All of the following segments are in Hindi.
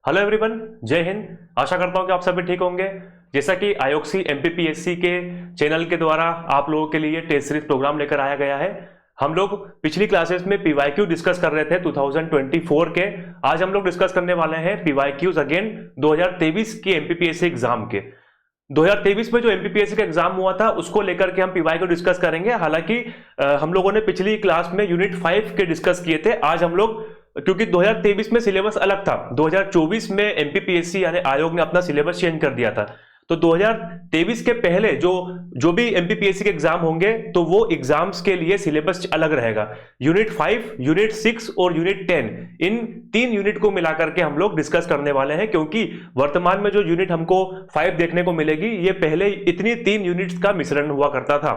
हेलो एवरीवन, जय हिंद। आशा करता हूं कि आप सभी ठीक होंगे। जैसा कि आयोक्सी एमपीपीएससी के चैनल के द्वारा आप लोगों के लिए टेस्ट सीरीज प्रोग्राम लेकर आया गया है। हम लोग पिछली क्लासेस में पीवाईक्यू डिस्कस कर रहे थे 2024 के। आज हम लोग डिस्कस करने वाले हैं पीवाईक्यूज अगेन 2023 के एमपीपीएससी एग्जाम के। 2023 में जो एमपीपीएससी का एग्जाम हुआ था उसको लेकर के हम पीवाईक्यू डिस्कस करेंगे। हालांकि हम लोगों ने पिछली क्लास में यूनिट 5 के डिस्कस किए थे। आज हम लोग, क्योंकि 2023 में सिलेबस अलग था, 2024 में एमपीपीएससी यानी आयोग ने अपना सिलेबस चेंज कर दिया था, तो 2023 के पहले जो भी एमपीपीएससी के एग्जाम होंगे तो वो एग्जाम्स के लिए सिलेबस अलग रहेगा। यूनिट 5, यूनिट 6 और यूनिट 10, इन 3 यूनिट को मिलाकर के हम लोग डिस्कस करने वाले हैं, क्योंकि वर्तमान में जो यूनिट हमको 5 देखने को मिलेगी ये पहले इतनी 3 यूनिट्स का मिश्रण हुआ करता था।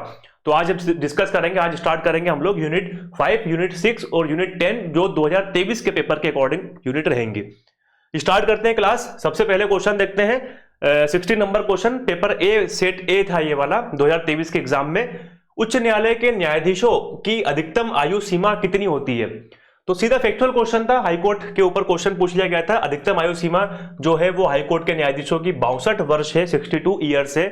तो आज हम डिस्कस करेंगे, आज स्टार्ट करेंगे हम लोग यूनिट 5, यूनिट 6 और यूनिट 10, जो 2023 के पेपर के अकॉर्डिंग यूनिट रहेंगे। स्टार्ट करते हैं क्लास। सबसे पहले क्वेश्चन देखते हैं। 60 number question, paper A, set ए था ये वाला 2023 के एग्जाम में। उच्च न्यायालय के न्यायाधीशों की अधिकतम आयु सीमा कितनी होती है? तो सीधा फैक्चुअल क्वेश्चन था, हाईकोर्ट के ऊपर क्वेश्चन पूछ लिया गया था। अधिकतम आयु सीमा जो है वो हाईकोर्ट के न्यायाधीशों की 62 वर्ष है, 62 ईयर्स है।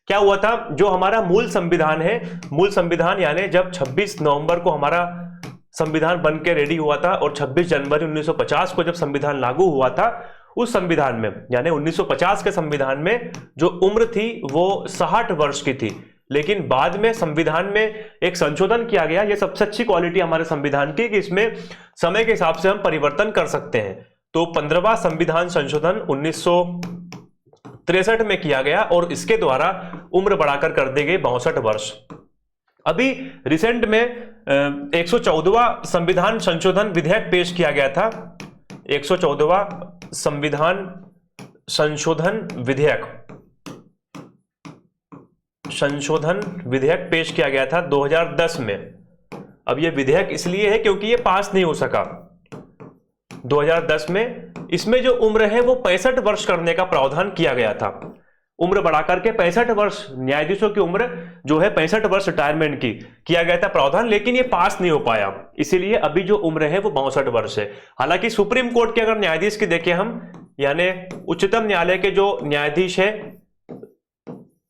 क्या हुआ था, जो हमारा मूल संविधान है, मूल संविधान यानी जब 26 नवंबर को हमारा संविधान बन के रेडी हुआ था और 26 जनवरी 1950 को जब संविधान लागू हुआ था, उस संविधान में यानी 1950 के संविधान में जो उम्र थी वो 60 वर्ष की थी। लेकिन बाद में संविधान में एक संशोधन किया गया। ये सबसे अच्छी क्वालिटी हमारे संविधान की कि इसमें समय के हिसाब से हम परिवर्तन कर सकते हैं। तो 15वां संविधान संशोधन 1963 में किया गया और इसके द्वारा उम्र बढ़ाकर कर दी गई 62 वर्ष। अभी रिसेंट में 114वां संविधान संशोधन विधेयक पेश किया गया था। 114वां संविधान संशोधन विधेयक पेश किया गया था 2010 में। अब यह विधेयक इसलिए है क्योंकि यह पास नहीं हो सका 2010 में। इसमें जो उम्र है वो 65 वर्ष करने का प्रावधान किया गया था। उम्र बढ़ाकर के 65 वर्ष, न्यायाधीशों की उम्र जो है 65 वर्ष रिटायरमेंट की किया गया था प्रावधान, लेकिन ये पास नहीं हो पाया। इसीलिए अभी जो उम्र है वो 62 वर्ष है। हालांकि सुप्रीम कोर्ट के अगर न्यायाधीश की देखें हम, यानी उच्चतम न्यायालय के जो न्यायाधीश है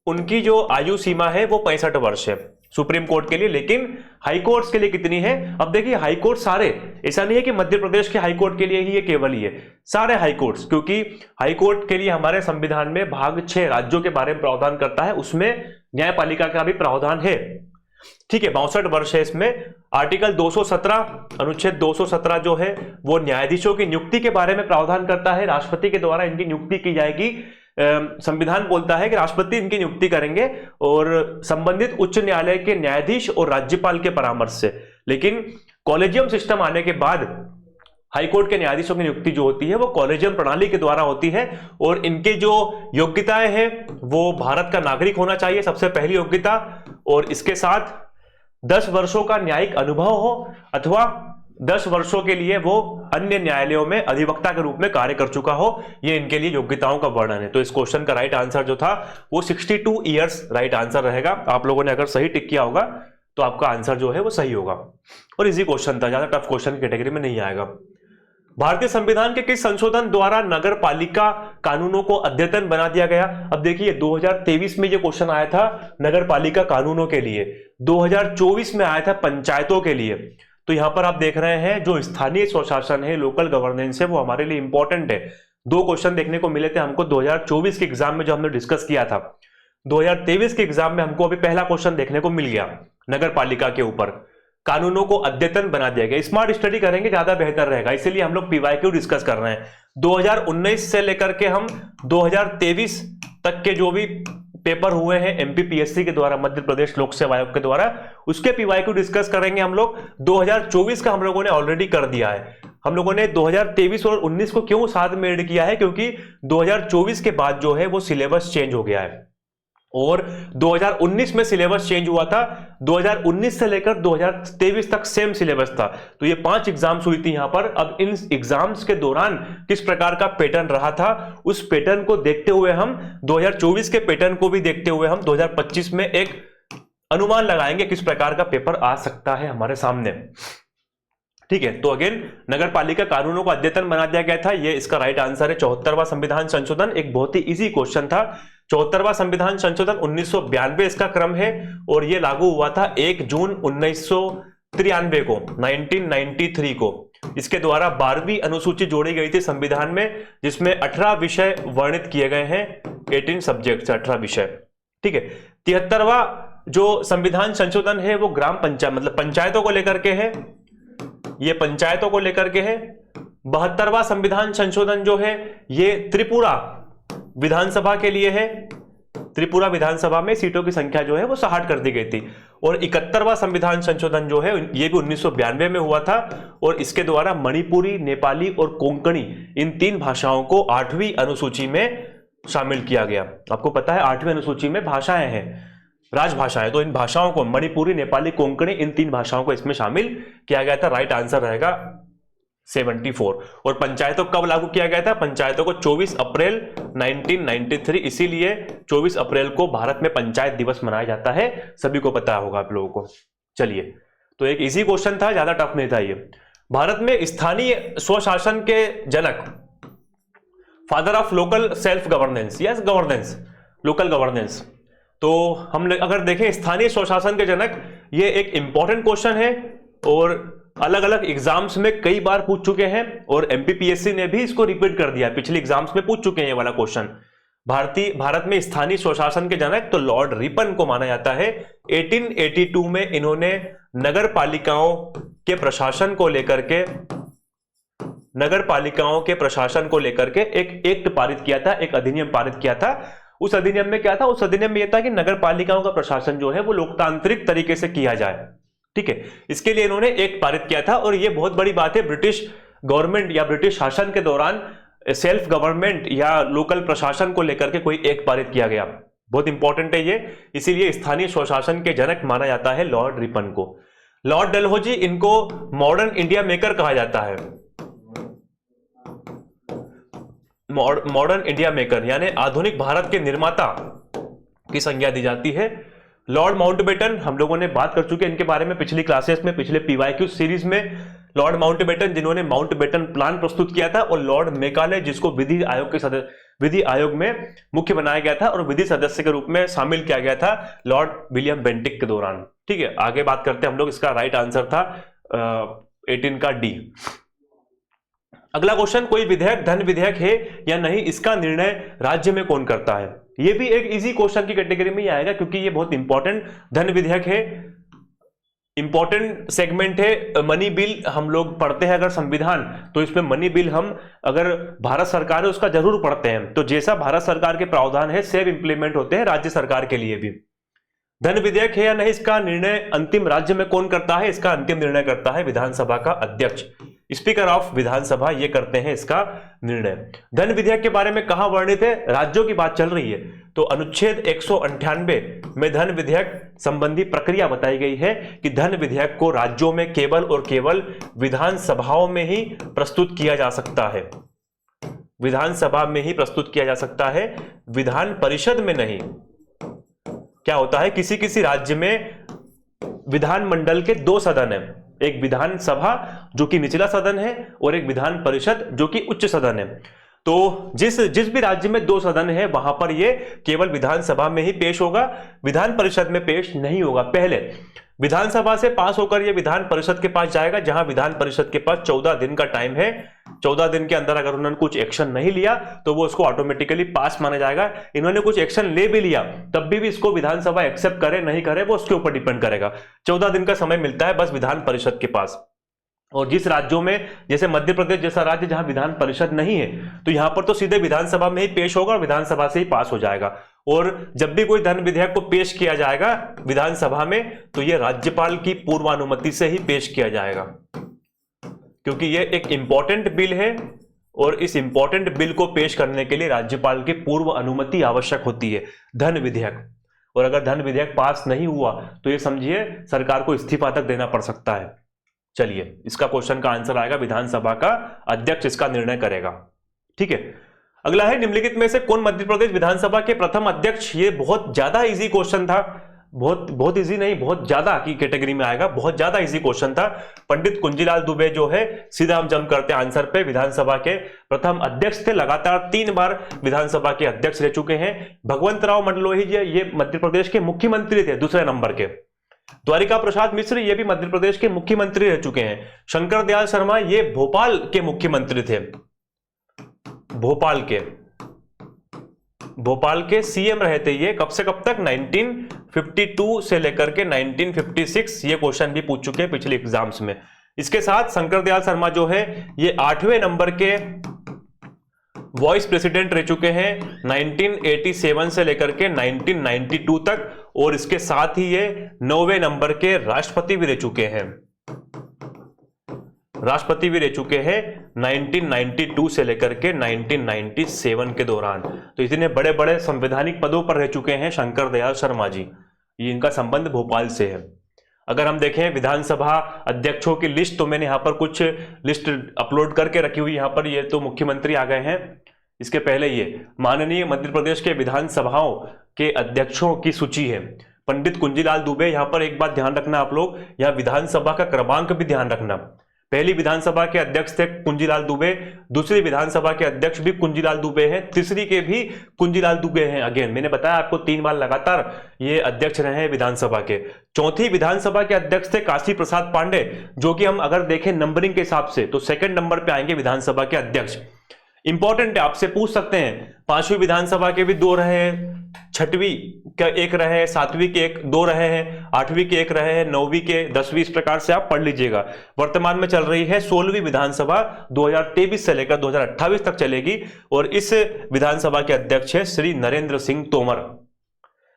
उनकी जो आयु सीमा है वो 65 वर्ष है सुप्रीम कोर्ट के लिए। लेकिन हाई कोर्ट्स के लिए कितनी है? अब देखिए, हाई कोर्ट सारे, ऐसा नहीं है कि मध्य प्रदेश के हाई कोर्ट के लिए ही ये केवल ही है, सारे हाई कोर्ट्स, क्योंकि हाई कोर्ट के लिए हमारे संविधान में भाग 6 राज्यों के बारे में प्रावधान करता है, उसमें न्यायपालिका का भी प्रावधान है। ठीक है, 62 वर्ष है इसमें। आर्टिकल 217, अनुच्छेद 217 जो है वो न्यायाधीशों की नियुक्ति के बारे में प्रावधान करता है। राष्ट्रपति के द्वारा इनकी नियुक्ति की जाएगी। संविधान बोलता है कि राष्ट्रपति इनकी नियुक्ति करेंगे और संबंधित उच्च न्यायालय के न्यायाधीश और राज्यपाल के परामर्श से। लेकिन कॉलेजियम सिस्टम आने के बाद हाईकोर्ट के न्यायाधीशों की नियुक्ति जो होती है वो कॉलेजियम प्रणाली के द्वारा होती है और इनके जो योग्यताएं हैं वो भारत का नागरिक होना चाहिए, सबसे पहली योग्यता, और इसके साथ 10 वर्षों का न्यायिक अनुभव हो अथवा 10 वर्षों के लिए वो अन्य न्यायालयों में अधिवक्ता के रूप में कार्य कर चुका हो। ये इनके लिए योग्यताओं का वर्णन है। तो इस क्वेश्चन का राइट आंसर जो था वो 62 ईयर्स राइट आंसर रहेगा। आप लोगों ने अगर सही टिक किया होगा तो आपका आंसर जो है वो सही होगा। और इजी क्वेश्चन था, ज्यादा टफ क्वेश्चन की कैटेगरी में नहीं आएगा। भारतीय संविधान के किस संशोधन द्वारा नगर पालिका कानूनों को अद्यतन बना दिया गया? अब देखिए, 2023 में ये क्वेश्चन आया था नगर पालिका कानूनों के लिए, 2024 में आया था पंचायतों के लिए। तो यहां पर आप देख रहे हैं जो स्थानीय स्वशासन है, लोकल गवर्नेंस है, वो हमारे लिए इंपॉर्टेंट है। 2 क्वेश्चन देखने को मिले थे हमको 2024 के एग्जाम में जो हमने डिस्कस किया था। 2023 के एग्जाम में हमको अभी पहला क्वेश्चन देखने को मिल गया नगर पालिका के ऊपर, कानूनों को अद्यतन बना दिया गया। स्मार्ट स्टडी करेंगे ज्यादा बेहतर रहेगा, इसीलिए हम लोग पीवाईक्यू डिस्कस कर रहे हैं। 2019 से लेकर के हम 2023 तक के जो भी पेपर हुए हैं एमपीपीएससी के द्वारा, मध्य प्रदेश लोक सेवा आयोग के द्वारा, उसके पीवाईक्यू डिस्कस करेंगे हम लोग। 2024 का हम लोगों ने ऑलरेडी कर दिया है। हम लोगों ने 2023 और 19 को क्यों साथ में ऐड किया है? क्योंकि 2024 के बाद जो है वो सिलेबस चेंज हो गया है और 2019 में सिलेबस चेंज हुआ था। 2019 से लेकर 2023 तक सेम सिलेबस था। तो ये 5 एग्जाम्स हुई थी यहां पर। अब इन एग्जाम्स के दौरान किस प्रकार का पैटर्न रहा था, उस पैटर्न को देखते हुए हम 2024 के पैटर्न को भी देखते हुए हम 2025 में एक अनुमान लगाएंगे किस प्रकार का पेपर आ सकता है हमारे सामने। ठीक है, तो अगेन नगर पालिका कानूनों को अद्यतन बना दिया गया था। ये इसका राइट आंसर है 74वां संविधान संशोधन। एक बहुत ही इजी क्वेश्चन था। 74वां संविधान संशोधन 1992 इसका क्रम है और ये लागू हुआ था 1 जून 1993 को, 1993 को। इसके द्वारा 12वीं अनुसूची जोड़ी गई थी संविधान में, जिसमें 18 विषय वर्णित किए गए हैं। 18 सब्जेक्ट, 18 विषय। ठीक है। 73वां जो संविधान संशोधन है वो ग्राम पंचायत मतलब पंचायतों को लेकर के है, ये पंचायतों को लेकर के है। 72वां संविधान संशोधन जो है ये त्रिपुरा विधानसभा के लिए है। त्रिपुरा विधानसभा में सीटों की संख्या जो है वो 60 कर दी गई थी। और 71वां संविधान संशोधन जो है ये भी 1992 में हुआ था और इसके द्वारा मणिपुरी, नेपाली और कोंकणी इन 3 भाषाओं को 8वीं अनुसूची में शामिल किया गया। आपको पता है 8वीं अनुसूची में भाषाएं हैं, राजभाषाएं, तो इन भाषाओं को मणिपुरी, नेपाली, कोंकणी इन 3 भाषाओं को इसमें शामिल किया गया था। राइट आंसर रहेगा 74। और पंचायतों कब लागू किया गया था? पंचायतों को 24 अप्रैल 1993, इसीलिए 24 अप्रैल को भारत में पंचायत दिवस मनाया जाता है। सभी को पता होगा आप लोगों को। चलिए, तो एक इजी क्वेश्चन था, ज्यादा टफ नहीं था ये। भारत में स्थानीय स्वशासन के जनक, father of local self governance, yes governance, local governance. तो हम अगर देखें स्थानीय स्वशासन के जनक, ये एक इंपॉर्टेंट क्वेश्चन है और अलग अलग एग्जाम्स में कई बार पूछ चुके हैं और एमपीपीएससी ने भी इसको रिपीट कर दिया। पिछले एग्जाम्स में पूछ चुके हैं ये वाला क्वेश्चन। भारत में स्थानीय स्वशासन के जनक तो लॉर्ड रिपन को माना जाता है। 1882 में इन्होंने नगर पालिकाओं के प्रशासन को लेकर के एक एक्ट पारित किया था, एक अधिनियम पारित किया था। उस अधिनियम में क्या था? उस अधिनियम में यह था कि नगर पालिकाओं का प्रशासन जो है वो लोकतांत्रिक तरीके से किया जाए। ठीक है, इसके लिए इन्होंने एक पारित किया था और यह बहुत बड़ी बात है। ब्रिटिश गवर्नमेंट या ब्रिटिश शासन के दौरान सेल्फ गवर्नमेंट या लोकल प्रशासन को लेकर के कोई एक पारित किया गया, बहुत इंपॉर्टेंट है ये। इसीलिए स्थानीय स्वशासन के जनक माना जाता है लॉर्ड रिपन को। लॉर्ड डलहौजी, इनको मॉडर्न इंडिया मेकर कहा जाता है। मॉडर्न इंडिया मेकर यानी आधुनिक भारत के निर्माता की संज्ञा दी जाती है। लॉर्ड माउंटबेटन, हम लोगों ने बात कर चुके हैं इनके बारे में पिछली क्लासेस में, पिछले पीवाईक्यू सीरीज में। लॉर्ड माउंटबेटन जिन्होंने माउंटबेटन प्लान प्रस्तुत किया था, और लॉर्ड मेकाले जिसको विधि आयोग में मुख्य बनाया गया था और विधि सदस्य के रूप में शामिल किया गया था लॉर्ड विलियम बेंटिक के दौरान। ठीक है, आगे बात करते हैं हम लोग। इसका राइट आंसर था 18 का डी। अगला क्वेश्चन, कोई विधेयक धन विधेयक है या नहीं, इसका निर्णय राज्य में कौन करता है? ये भी एक इजी क्वेश्चन की कैटेगरी में ही आएगा क्योंकि ये बहुत इंपॉर्टेंट धन विधेयक है, इंपॉर्टेंट सेगमेंट है। मनी बिल हम लोग पढ़ते हैं अगर संविधान, तो इसमें मनी बिल हम अगर भारत सरकार है उसका जरूर पढ़ते हैं। तो जैसा भारत सरकार के प्रावधान है सेम इंप्लीमेंट होते हैं राज्य सरकार के लिए भी। धन विधेयक है या नहीं, इसका निर्णय अंतिम राज्य में कौन करता है? इसका अंतिम निर्णय करता है विधानसभा का अध्यक्ष, स्पीकर ऑफ विधानसभा, ये करते हैं इसका निर्णय। धन विधेयक के बारे में कहां वर्णित है? राज्यों की बात चल रही है तो अनुच्छेद 198 में धन विधेयक संबंधी प्रक्रिया बताई गई है कि धन विधेयक को राज्यों में केवल और केवल विधानसभाओं में ही प्रस्तुत किया जा सकता है। विधानसभा में ही प्रस्तुत किया जा सकता है, विधान परिषद में नहीं। क्या होता है, किसी किसी राज्य में विधानमंडल के 2 सदन है, एक विधानसभा जो कि निचला सदन है और एक विधान परिषद जो कि उच्च सदन है। तो जिस भी राज्य में 2 सदन है वहां पर ये केवल विधानसभा में ही पेश होगा, विधान परिषद में पेश नहीं होगा। पहले विधानसभा से पास होकर ये विधान परिषद के पास जाएगा, जहां विधान परिषद के पास 14 दिन का टाइम है। 14 दिन के अंदर अगर उन्होंने कुछ एक्शन नहीं लिया तो वो उसको ऑटोमेटिकली पास माना जाएगा। इन्होंने कुछ एक्शन ले भी लिया तब भी इसको विधानसभा एक्सेप्ट करे नहीं करे वो उसके ऊपर डिपेंड करेगा। 14 दिन का समय मिलता है बस विधान परिषद के पास। और जिस राज्यों में, जैसे मध्य प्रदेश जैसा राज्य जहां विधान परिषद नहीं है, तो यहां पर तो सीधे विधानसभा में ही पेश होगा और विधानसभा से ही पास हो जाएगा। और जब भी कोई धन विधेयक को पेश किया जाएगा विधानसभा में तो यह राज्यपाल की पूर्वानुमति से ही पेश किया जाएगा, क्योंकि यह एक इंपॉर्टेंट बिल है और इस इंपॉर्टेंट बिल को पेश करने के लिए राज्यपाल की पूर्व अनुमति आवश्यक होती है, धन विधेयक। और अगर धन विधेयक पास नहीं हुआ तो ये समझिए सरकार को इस्तीफा तक देना पड़ सकता है। चलिए, इसका क्वेश्चन का आंसर आएगा विधानसभा का अध्यक्ष इसका निर्णय करेगा। ठीक है, अगला है निम्नलिखित में से कौन मध्य प्रदेश विधानसभा के प्रथम अध्यक्ष? ये बहुत ज्यादा इजी क्वेश्चन था, बहुत बहुत इजी नहीं, बहुत ज्यादा की कैटेगरी में आएगा, बहुत ज्यादा इजी क्वेश्चन था। पंडित कुंजीलाल दुबे जो है, सीधा हम जंप करते हैं आंसर पे, विधानसभा के प्रथम अध्यक्ष थे, लगातार 3 बार विधानसभा के अध्यक्ष रह चुके हैं। भगवंत राव मंडलोई जी ये मध्य प्रदेश के मुख्यमंत्री थे, दूसरे नंबर के। द्वारिका प्रसाद मिश्र ये भी मध्य प्रदेश के मुख्यमंत्री रह चुके हैं। शंकर दयाल शर्मा ये भोपाल के मुख्यमंत्री थे, भोपाल के सीएम रहे थे ये, कब से कब तक, 1952 से लेकर के 1956। ये क्वेश्चन भी पूछ चुके हैं पिछले एग्जाम्स में। इसके साथ शंकर दयाल शर्मा जो है ये 8वें नंबर के वाइस प्रेसिडेंट रह चुके हैं 1987 से लेकर के 1992 तक, और इसके साथ ही ये 9वें नंबर के राष्ट्रपति भी रह चुके हैं, 1992 से लेकर के 1997 के दौरान। तो इतने बड़े बड़े संवैधानिक पदों पर रह चुके हैं शंकर दयाल शर्मा जी। ये इनका संबंध भोपाल से है। अगर हम देखें विधानसभा अध्यक्षों की लिस्ट, तो मैंने यहां पर कुछ लिस्ट अपलोड करके रखी हुई, यहां पर ये तो मुख्यमंत्री आ गए हैं। इसके पहले ये माननीय मध्य प्रदेश के विधानसभाओं के अध्यक्षों की सूची है। पंडित कुंजीलाल दुबे, यहां पर एक बात ध्यान रखना आप लोग, यहां विधानसभा का क्रमांक भी ध्यान रखना। पहली विधानसभा के अध्यक्ष थे कुंजीलाल दुबे, दूसरी विधानसभा के अध्यक्ष भी कुंजीलाल दुबे हैं, तीसरी के भी कुंजीलाल दुबे हैं। अगेन मैंने बताया आपको 3 बार लगातार ये अध्यक्ष रहे हैं विधानसभा के। चौथी विधानसभा के अध्यक्ष थे काशी प्रसाद पांडे, जो कि हम अगर देखें नंबरिंग के हिसाब से तो 2nd नंबर पे आएंगे विधानसभा के अध्यक्ष। इंपॉर्टेंट है, आपसे पूछ सकते हैं, 5वीं विधानसभा के भी 2 रहे हैं, 6वीं का 1 रहे हैं, 7वीं के 2 रहे हैं, 8वीं के 1 रहे हैं, 9वीं के 10वीं, इस प्रकार से आप पढ़ लीजिएगा। वर्तमान में चल रही है 16वीं विधानसभा, 2023 से लेकर 2028 तक चलेगी, और इस विधानसभा के अध्यक्ष है श्री नरेंद्र सिंह तोमर।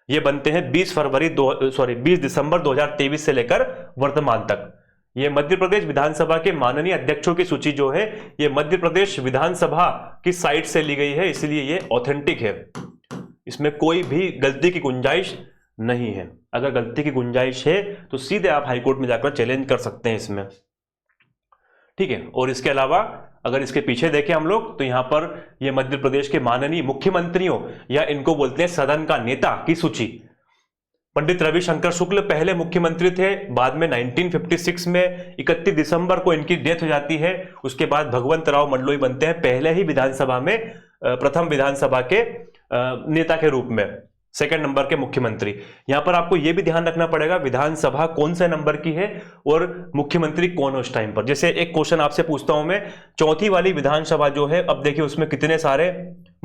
ये बनते हैं 20 दिसंबर 2023 से लेकर वर्तमान तक। ये मध्य प्रदेश विधानसभा के माननीय अध्यक्षों की सूची जो है ये मध्य प्रदेश विधानसभा की साइट से ली गई है, इसलिए ये ऑथेंटिक है, इसमें कोई भी गलती की गुंजाइश नहीं है। अगर गलती की गुंजाइश है तो सीधे आप हाईकोर्ट में जाकर चैलेंज कर सकते हैं इसमें, ठीक है। और इसके अलावा अगर इसके पीछे देखें हम लोग तो यहां पर ये मध्य प्रदेश के माननीय मुख्यमंत्रियों या इनको बोलते हैं सदन का नेता की सूची। पंडित रविशंकर शुक्ल पहले मुख्यमंत्री थे, बाद में 1956 में 31 दिसंबर को इनकी डेथ हो जाती है। उसके बाद भगवंत राव मंडलोई बनते हैं पहले ही विधानसभा में, प्रथम विधानसभा के नेता के रूप में, 2nd नंबर के मुख्यमंत्री। यहां पर आपको यह भी ध्यान रखना पड़ेगा विधानसभा कौन से नंबर की है और मुख्यमंत्री कौन है उस टाइम पर। जैसे एक क्वेश्चन आपसे पूछता हूं मैं, चौथी वाली विधानसभा जो है, अब देखिए उसमें कितने सारे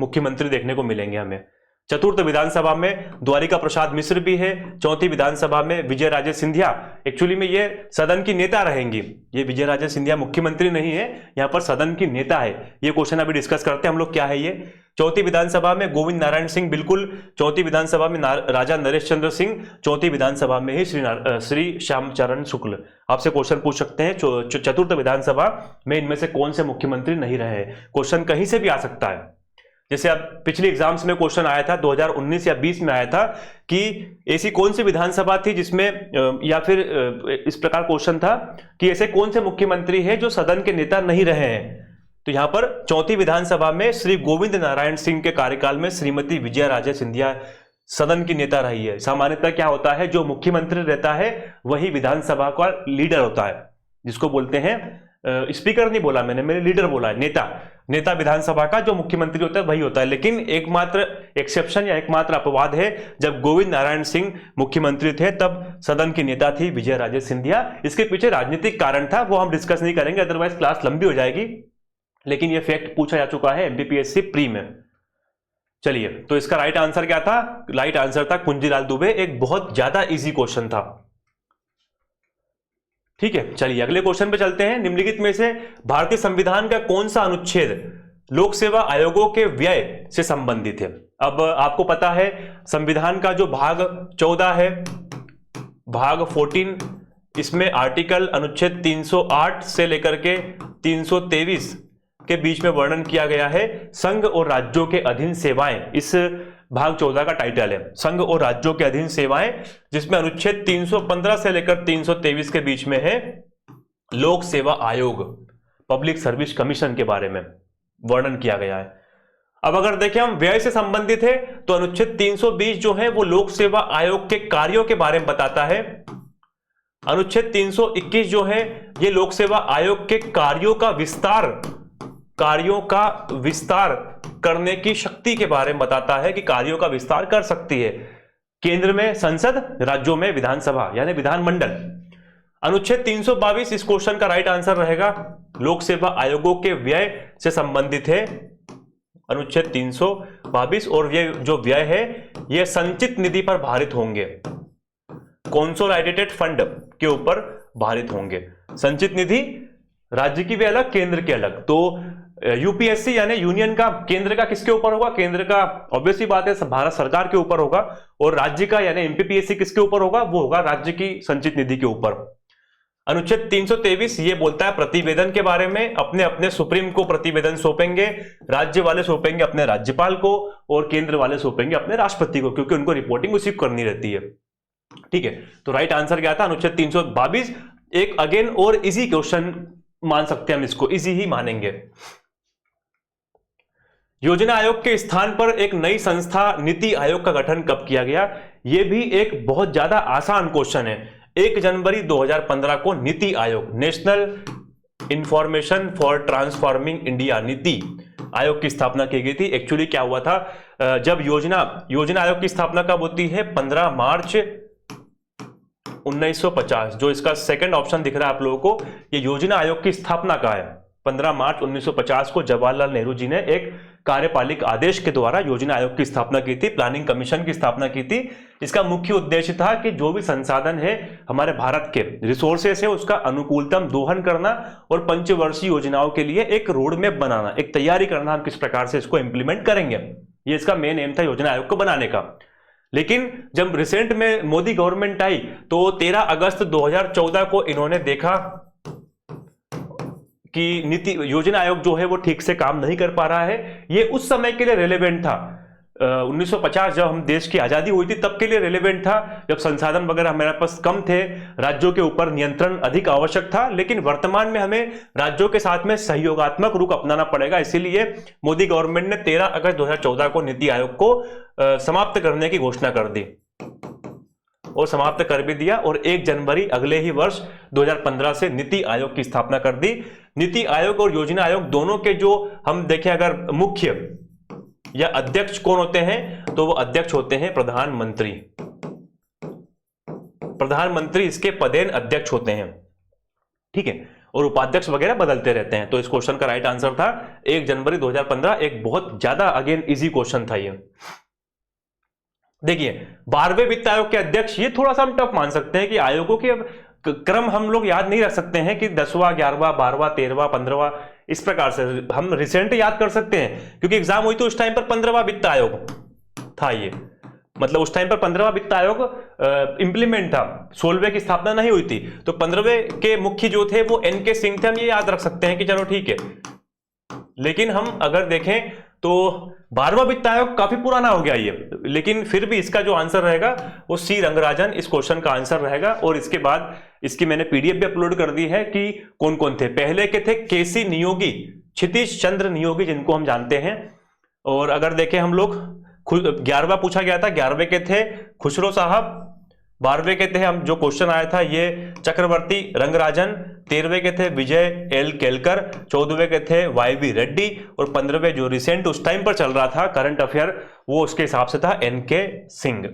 मुख्यमंत्री देखने को मिलेंगे हमें। चतुर्थ विधानसभा में द्वारिका प्रसाद मिश्र भी है, चौथी विधानसभा में विजय राजे सिंधिया, एक्चुअली में ये सदन की नेता रहेंगी, ये विजय राजे सिंधिया मुख्यमंत्री नहीं है, यहां पर सदन की नेता है। ये क्वेश्चन अभी डिस्कस करते हैं हम लोग क्या है ये। चौथी विधानसभा में गोविंद नारायण सिंह, बिल्कुल, चौथी विधानसभा में राजा नरेश चंद्र सिंह, चौथी विधानसभा में ही श्री श्यामचरण शुक्ल। आपसे क्वेश्चन पूछ सकते हैं चतुर्थ विधानसभा में इनमें से कौन से मुख्यमंत्री नहीं रहे हैं, क्वेश्चन कहीं से भी आ सकता है। जैसे अब पिछले एग्जाम्स में क्वेश्चन आया था 2019 या 20 में आया था कि ऐसी कौन सी विधानसभा थी जिसमें, या फिर इस प्रकार क्वेश्चन था कि ऐसे कौन से मुख्यमंत्री हैं जो सदन के नेता नहीं रहे हैं। तो यहां पर चौथी विधानसभा में श्री गोविंद नारायण सिंह के कार्यकाल में श्रीमती विजय राजे सिंधिया सदन की नेता रही है। सामान्यतः क्या होता है, जो मुख्यमंत्री रहता है वही विधानसभा का लीडर होता है, जिसको बोलते हैं, स्पीकर नहीं बोला मैंने लीडर बोला है, नेता विधानसभा का जो मुख्यमंत्री होता है वही होता है। लेकिन एकमात्र एक्सेप्शन या एकमात्र अपवाद है, जब गोविंद नारायण सिंह मुख्यमंत्री थे तब सदन की नेता थी विजय राजे सिंधिया। इसके पीछे राजनीतिक कारण था, वो हम डिस्कस नहीं करेंगे, अदरवाइज क्लास लंबी हो जाएगी, लेकिन ये फैक्ट पूछा जा चुका है एमपीपीएससी प्री में। चलिए, तो इसका राइट आंसर क्या था? राइट आंसर था कुंजीलाल दुबे। एक बहुत ज्यादा इजी क्वेश्चन था, ठीक है। चलिए अगले क्वेश्चन पे चलते हैं। निम्नलिखित में से भारतीय संविधान का कौन सा अनुच्छेद लोक सेवा आयोगों के व्यय से संबंधित है? अब आपको पता है संविधान का जो भाग 14 है, भाग 14, इसमें आर्टिकल अनुच्छेद 308 से लेकर के 323 के बीच में वर्णन किया गया है संघ और राज्यों के अधीन सेवाएं। इस भाग 14 का टाइटल है संघ और राज्यों के अधीन सेवाएं, जिसमें अनुच्छेद 315 से लेकर 323 के बीच में है लोक सेवा आयोग, पब्लिक सर्विस कमीशन के बारे में वर्णन किया गया है। अब अगर देखें हम व्यय से संबंधित है तो अनुच्छेद 320 जो है वो लोक सेवा आयोग के कार्यों के बारे में बताता है। अनुच्छेद 321 जो है ये लोक सेवा आयोग के कार्यों का विस्तार करने की शक्ति के बारे में बताता है कि कार्यों का विस्तार कर सकती है। केंद्र में संसद, राज्यों में विधानसभा यानी विधानमंडल। अनुच्छेद 322 इस क्वेश्चन का राइट आंसर रहेगा, लोक सेवा आयोगों के व्यय से संबंधित है अनुच्छेद 322। और ये जो व्यय है ये संचित निधि पर भारित होंगे, कंसोलिडेटेड फंड के ऊपर भारित होंगे। संचित निधि राज्य की भी अलग, केंद्र की अलग। तो यूपीएससी यानी यूनियन का, केंद्र का किसके ऊपर होगा? केंद्र का ऑब्वियसली बात है भारत सरकार के ऊपर होगा। और राज्य का यानी एमपीपीएससी किसके ऊपर होगा? वो होगा राज्य की संचित निधि के ऊपर। अनुच्छेद 323 ये बोलता है प्रतिवेदन के बारे में, अपने अपने सुप्रीम को प्रतिवेदन सौंपेंगे, राज्य वाले सौंपेंगे अपने राज्यपाल को और केंद्र वाले सौंपेंगे अपने राष्ट्रपति को, क्योंकि उनको रिपोर्टिंग रिसीव करनी रहती है। ठीक है, तो राइट आंसर क्या था? अनुच्छेद 322। एक अगेन और इजी क्वेश्चन मान सकते हैं हम, इसको इजी ही मानेंगे। योजना आयोग के स्थान पर एक नई संस्था नीति आयोग का गठन कब किया गया? यह भी एक बहुत ज्यादा आसान क्वेश्चन है। 1 जनवरी 2015 को NITI Aayog, national information for transforming India, NITI Aayog की स्थापना की गई थी। एक्चुअली क्या हुआ था, जब योजना आयोग की स्थापना कब होती है? 15 मार्च 1950। जो इसका सेकंड ऑप्शन दिख रहा है आप लोगों को, ये योजना आयोग की स्थापना का है। 15 मार्च 1950 को जवाहरलाल नेहरू जी ने एक कार्यपालिक आदेश के द्वारा योजना आयोग की स्थापना की थी, प्लानिंग कमीशन की स्थापना की थी। इसका मुख्य उद्देश्य था कि जो भी संसाधन है हमारे भारत के, रिसोर्सेस है, उसका अनुकूलतम दोहन करना और पंचवर्षीय योजनाओं के लिए एक रोड मैप बनाना, एक तैयारी करना, हम किस प्रकार से इसको इंप्लीमेंट करेंगे। ये इसका मेन एम था योजना आयोग को बनाने का। लेकिन जब रिसेंट में मोदी गवर्नमेंट आई तो 13 अगस्त 2014 को इन्होंने देखा कि नीति योजना आयोग जो है वो ठीक से काम नहीं कर पा रहा है। ये उस समय के लिए रेलेवेंट था, 1950 जब हम देश की आजादी हुई थी तब के लिए रेलेवेंट था, जब संसाधन वगैरह हमारे पास कम थे, राज्यों के ऊपर नियंत्रण अधिक आवश्यक था। लेकिन वर्तमान में हमें राज्यों के साथ में सहयोगात्मक रुख अपनाना पड़ेगा, इसीलिए मोदी गवर्नमेंट ने 13 अगस्त 2014 को नीति आयोग को समाप्त करने की घोषणा कर दी और समाप्त कर भी दिया। और 1 जनवरी अगले ही वर्ष 2015 से नीति आयोग की स्थापना कर दी। नीति आयोग और योजना आयोग दोनों के जो हम देखें अगर मुख्य या अध्यक्ष कौन होते हैं, तो वो अध्यक्ष होते हैं प्रधानमंत्री। प्रधानमंत्री इसके पदेन अध्यक्ष होते हैं। ठीक है, और उपाध्यक्ष वगैरह बदलते रहते हैं। तो इस क्वेश्चन का राइट आंसर था 1 जनवरी 2015। एक बहुत ज्यादा अगेन इजी क्वेश्चन था ये। देखिए 12वें वित्त आयोग के अध्यक्ष, ये थोड़ा सा हम टफ मान सकते हैं कि आयोगों के क्रम हम लोग याद नहीं रख सकते हैं कि 10वां, 11वां, 12वां, 13वां, 15वां, इस प्रकार से हम रिसेंट याद कर सकते हैं, क्योंकि एग्जाम हुई तो उस टाइम पर 15वां वित्त आयोग था। ये मतलब उस टाइम पर 15वां वित्त आयोग इंप्लीमेंट था, 16वें की स्थापना नहीं हुई थी। तो 15वें के मुख्य जो थे वो NK सिंह थे, हम ये याद रख सकते हैं कि चलो ठीक है। लेकिन हम अगर देखें तो 12वां वित्त आयोग काफी पुराना हो गया ये, लेकिन फिर भी इसका जो आंसर रहेगा वो C रंगराजन इस क्वेश्चन का आंसर रहेगा। और इसके बाद इसकी मैंने PDF भी अपलोड कर दी है कि कौन कौन थे। पहले के थे KC नियोगी, क्षितिज चंद्र नियोगी, जिनको हम जानते हैं। और अगर देखें हम लोग 11वां पूछा गया था, 11वें के थे खुसरो साहब, 12वें के थे हम जो क्वेश्चन आया था ये चक्रवर्ती रंगराजन, 13वें के थे विजय L केलकर, 14वें के थे YV रेड्डी और 15वें जो रिसेंट उस टाइम पर चल रहा था करंट अफेयर वो उसके हिसाब से था NK सिंह।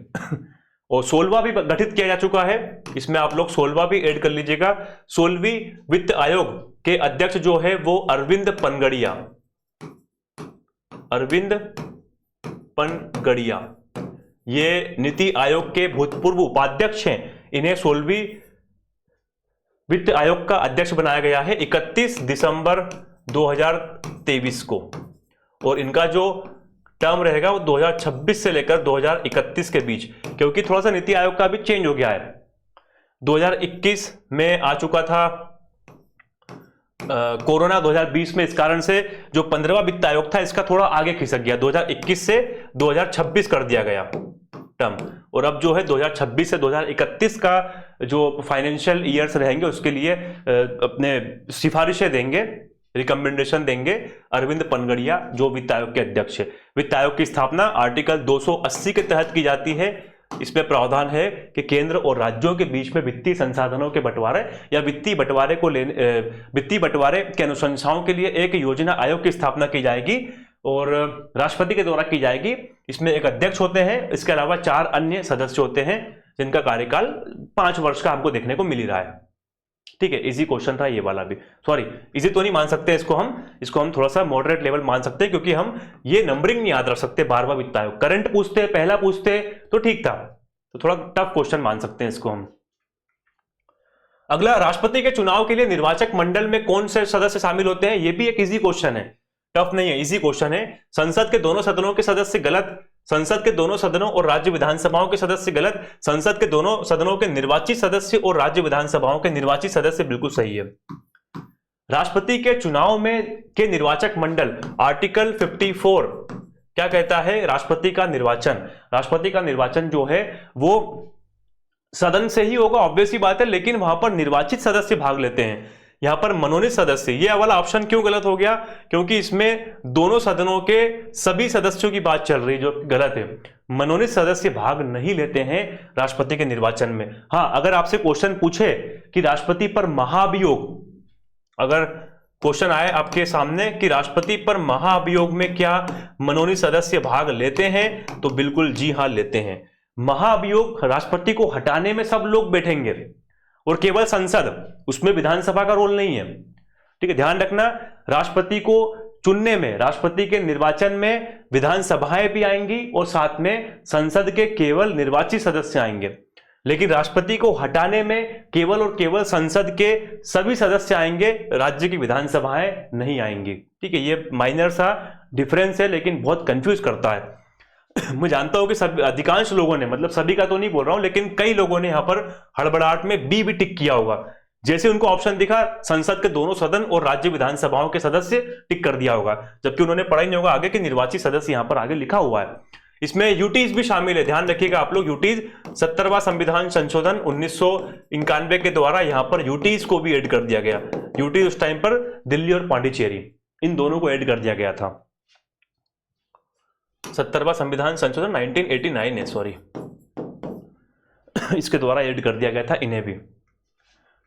और 16वां भी गठित किया जा चुका है, इसमें आप लोग 16वां भी ऐड कर लीजिएगा। 16वीं वित्त आयोग के अध्यक्ष जो है वो अरविंद पनगड़िया, अरविंद पनगड़िया, ये नीति आयोग के भूतपूर्व उपाध्यक्ष हैं। इन्हें 16वीं वित्त आयोग का अध्यक्ष बनाया गया है 31 दिसंबर 2023 को। और इनका जो टर्म रहेगा वो 2026 से लेकर 2031 के बीच, क्योंकि थोड़ा सा नीति आयोग का भी चेंज हो गया है। 2021 में आ चुका था कोरोना, 2020 में इस कारण से जो 15वां वित्त आयोग था इसका थोड़ा आगे खिसक गया, 2021 से 2026 कर दिया गया टर्म। और अब जो है 2026 से 2031 का जो फाइनेंशियल ईयर्स रहेंगे उसके लिए अपने सिफारिशें देंगे रिकमेंडेशन देंगे अरविंद पनगड़िया, जो वित्त आयोग के अध्यक्ष है। वित्त आयोग की स्थापना आर्टिकल 280 के तहत की जाती है। इसमें प्रावधान है कि केंद्र और राज्यों के बीच में वित्तीय संसाधनों के बंटवारे या वित्तीय बंटवारे के अनुशंसाओं के लिए एक योजना आयोग की स्थापना की जाएगी और राष्ट्रपति के द्वारा की जाएगी। इसमें एक अध्यक्ष होते हैं, इसके अलावा 4 अन्य सदस्य होते हैं जिनका कार्यकाल 5 वर्ष का हमको देखने को मिल ही रहा है। ठीक है, इजी क्वेश्चन था ये वाला भी। सॉरी, इजी तो नहीं मान सकते इसको हम थोड़ा सा मॉडरेट लेवल मान सकते हैं, क्योंकि हम ये नंबरिंग नहीं याद रख सकते बार बार। वित्त आयोग करंट पूछते, पहला पूछते तो ठीक था, तो थोड़ा टफ क्वेश्चन मान सकते हैं इसको हम। अगला, राष्ट्रपति के चुनाव के लिए निर्वाचक मंडल में कौन से सदस्य शामिल होते हैं? ये भी एक इजी क्वेश्चन है, टफ नहीं है, इजी क्वेश्चन है। संसद के दोनों सदनों के सदस्य गलत, संसद के दोनों सदनों और राज्य विधानसभाओं के सदस्य गलत, संसद के दोनों सदनों के निर्वाचित सदस्य और राज्य विधानसभाओं के निर्वाचित सदस्य बिल्कुल सही है। राष्ट्रपति के चुनाव में के निर्वाचक मंडल, आर्टिकल 54 क्या कहता है? राष्ट्रपति का निर्वाचन जो है वो सदन से ही होगा, ऑब्वियस ही बात है, लेकिन वहां पर निर्वाचित सदस्य भाग लेते हैं। यहां पर मनोनीत सदस्य, ये वाला ऑप्शन क्यों गलत हो गया? क्योंकि इसमें दोनों सदनों के सभी सदस्यों की बात चल रही है, जो गलत है। मनोनीत सदस्य भाग नहीं लेते हैं राष्ट्रपति के निर्वाचन में। हाँ, अगर आपसे क्वेश्चन पूछे कि राष्ट्रपति पर महाभियोग, अगर क्वेश्चन आए आपके सामने कि राष्ट्रपति पर महाभियोग में क्या मनोनीत सदस्य भाग लेते हैं, तो बिल्कुल जी हाँ लेते हैं। महाभियोग, राष्ट्रपति को हटाने में सब लोग बैठेंगे और केवल संसद, उसमें विधानसभा का रोल नहीं है। ठीक है, ध्यान रखना, राष्ट्रपति को चुनने में, राष्ट्रपति के निर्वाचन में विधानसभाएं भी आएंगी और साथ में संसद के केवल निर्वाचित सदस्य आएंगे, लेकिन राष्ट्रपति को हटाने में केवल और केवल संसद के सभी सदस्य आएंगे, राज्य की विधानसभाएं नहीं आएंगी। ठीक है, ये माइनर सा डिफरेंस है, लेकिन बहुत कंफ्यूज करता है। मैं जानता हूं कि सब अधिकांश लोगों ने, मतलब सभी का तो नहीं बोल रहा हूं, लेकिन कई लोगों ने यहां पर हड़बड़ाहट में बी भी टिक किया होगा। जैसे उनको ऑप्शन दिखा, संसद के दोनों सदन और राज्य विधानसभाओं के सदस्य, टिक कर दिया होगा, जबकि उन्होंने पढ़ा ही नहीं होगा आगे कि निर्वाचित सदस्य यहां पर आगे लिखा हुआ है। इसमें यूटीज भी शामिल है, ध्यान रखिएगा आप लोग। यूटीज 70वां संविधान संशोधन 1991 के द्वारा यहां पर यूटीज को भी ऐड कर दिया गया। यूटीज उस टाइम पर दिल्ली और पांडिचेरी, इन दोनों को ऐड कर दिया गया था। 70वां संविधान संशोधन 1989 है, सॉरी, इसके द्वारा ऐड कर दिया गया था इन्हें भी।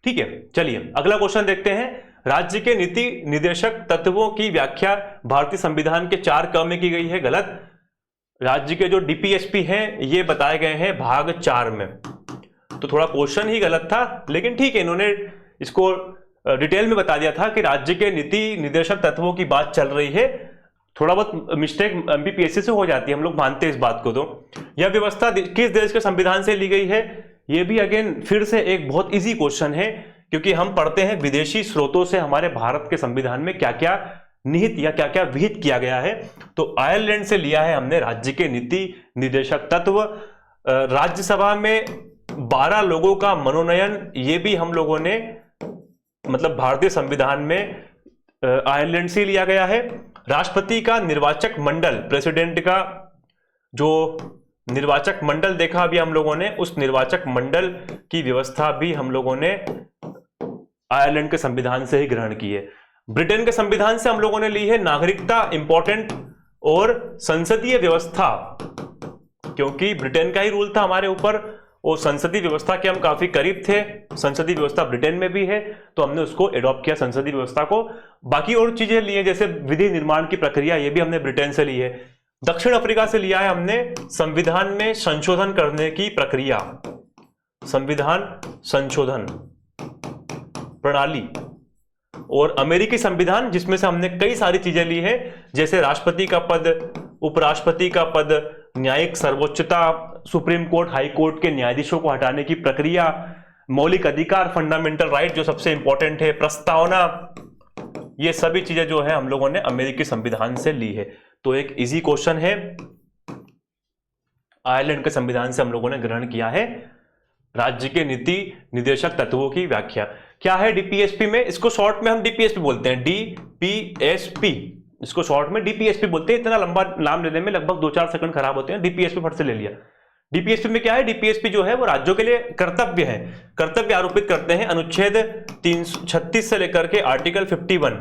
ठीक है, चलिए अगला क्वेश्चन देखते हैं। राज्य के नीति निर्देशक तत्वों की व्याख्या भारतीय संविधान के 4 क में की गई है, गलत। राज्य के जो डीपीएसपी हैं ये बताए गए हैं भाग 4 में, तो थोड़ा क्वेश्चन ही गलत था, लेकिन ठीक है, इन्होंने इसको डिटेल में बता दिया था कि राज्य के नीति निर्देशक तत्वों की बात चल रही है। थोड़ा बहुत मिस्टेक एमपीपीएससी से हो जाती है, हम लोग मानते हैं इस बात को। तो यह व्यवस्था किस देश के संविधान से ली गई है? यह भी अगेन फिर से एक बहुत इजी क्वेश्चन है, क्योंकि हम पढ़ते हैं विदेशी स्रोतों से हमारे भारत के संविधान में क्या क्या निहित या क्या क्या विहित किया गया है। तो आयरलैंड से लिया है हमने राज्य के नीति निर्देशक तत्व। राज्यसभा में 12 लोगों का मनोनयन, ये भी हम लोगों ने, मतलब भारतीय संविधान में आयरलैंड से लिया गया है। राष्ट्रपति का निर्वाचक मंडल, प्रेसिडेंट का जो निर्वाचक मंडल देखा अभी हम लोगों ने, उस निर्वाचक मंडल की व्यवस्था भी हम लोगों ने आयरलैंड के संविधान से ही ग्रहण की है। ब्रिटेन के संविधान से हम लोगों ने ली है नागरिकता, इंपॉर्टेंट, और संसदीय व्यवस्था, क्योंकि ब्रिटेन का ही रूल था हमारे ऊपर और संसदीय व्यवस्था के हम काफी करीब थे। संसदीय व्यवस्था ब्रिटेन में भी है, तो हमने उसको एडॉप्ट किया, संसदीय व्यवस्था को। बाकी और चीजें ली है, जैसे विधि निर्माण की प्रक्रिया, ये भी हमने ब्रिटेन से ली है। दक्षिण अफ्रीका से लिया है हमने संविधान में संशोधन करने की प्रक्रिया, संविधान संशोधन प्रणाली। और अमेरिकी संविधान, जिसमें से हमने कई सारी चीजें ली है, जैसे राष्ट्रपति का पद, उपराष्ट्रपति का पद, न्यायिक सर्वोच्चता, सुप्रीम कोर्ट, हाई कोर्ट के न्यायाधीशों को हटाने की प्रक्रिया, मौलिक अधिकार, फंडामेंटल राइट जो सबसे इंपॉर्टेंट है, प्रस्तावना, ये सभी चीजें जो है हम लोगों ने अमेरिकी संविधान से ली है। तो एक इजी क्वेश्चन है, आयरलैंड के संविधान से हम लोगों ने ग्रहण किया है राज्य के नीति निर्देशक तत्वों की व्याख्या। क्या है डीपीएसपी में? इसको शॉर्ट में हम डीपीएसपी बोलते हैं, डीपीएसपी, इसको शॉर्ट में डीपीएसपी बोलते हैं। इतना लंबा नाम लेने में लगभग 2-4 सेकंड खराब होते हैं, डीपीएसपी फट से ले लिया। डीपीएसपी में क्या है? डीपीएसपी जो है वो राज्यों के लिए कर्तव्य है, कर्तव्य आरोपित करते हैं। अनुच्छेद 336 से लेकर के आर्टिकल 51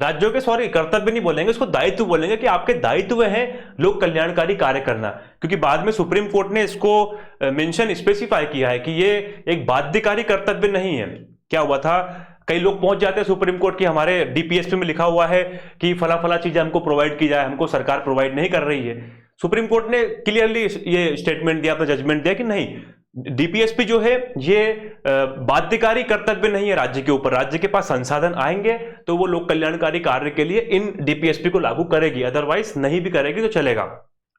राज्यों के, सॉरी कर्तव्य नहीं बोलेंगे, उसको दायित्व बोलेंगे कि आपके दायित्व है लोक कल्याणकारी कार्य करना। क्योंकि बाद में सुप्रीम कोर्ट ने इसको मेंशन स्पेसिफाई किया है कि ये एक बाध्यकारी कर्तव्य नहीं है। क्या हुआ था, कई लोग पहुंच जाते हैं सुप्रीम कोर्ट की हमारे डीपीएसपी में लिखा हुआ है कि फला फला चीजें हमको प्रोवाइड की जाए, हमको सरकार प्रोवाइड नहीं कर रही है। सुप्रीम कोर्ट ने क्लियरली ये स्टेटमेंट दिया, अपना जजमेंट दिया कि नहीं, डीपीएसपी जो है ये बाध्यकारी कर्तव्य नहीं है राज्य के ऊपर। राज्य के पास संसाधन आएंगे तो वो लोक कल्याणकारी कार्य के लिए इन डीपीएसपी को लागू करेगी, अदरवाइज नहीं भी करेगी तो चलेगा।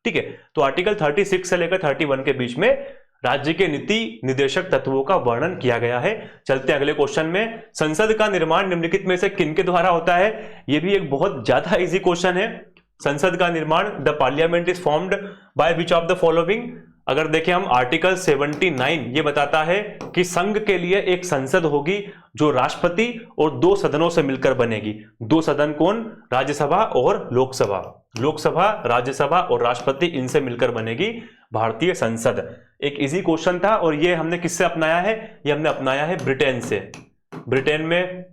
ठीक है, तो आर्टिकल 36 से लेकर 31 के बीच में राज्य के नीति निर्देशक तत्वों का वर्णन किया गया है। चलते अगले क्वेश्चन में, संसद का निर्माण निम्नलिखित में से किन के द्वारा होता है? यह भी एक बहुत ज्यादा इजी क्वेश्चन है। संसद का निर्माण, the parliament is formed by which of the following. अगर देखें हम आर्टिकल 79 ये बताता है कि संघ के लिए एक संसद होगी जो राष्ट्रपति और 2 सदनों से मिलकर बनेगी। 2 सदन कौन? राज्यसभा और लोकसभा। लोकसभा, राज्यसभा और राष्ट्रपति, इनसे मिलकर बनेगी भारतीय संसद। एक इजी क्वेश्चन था और ये हमने किससे अपनाया है? ये हमने अपनाया है ब्रिटेन से। ब्रिटेन में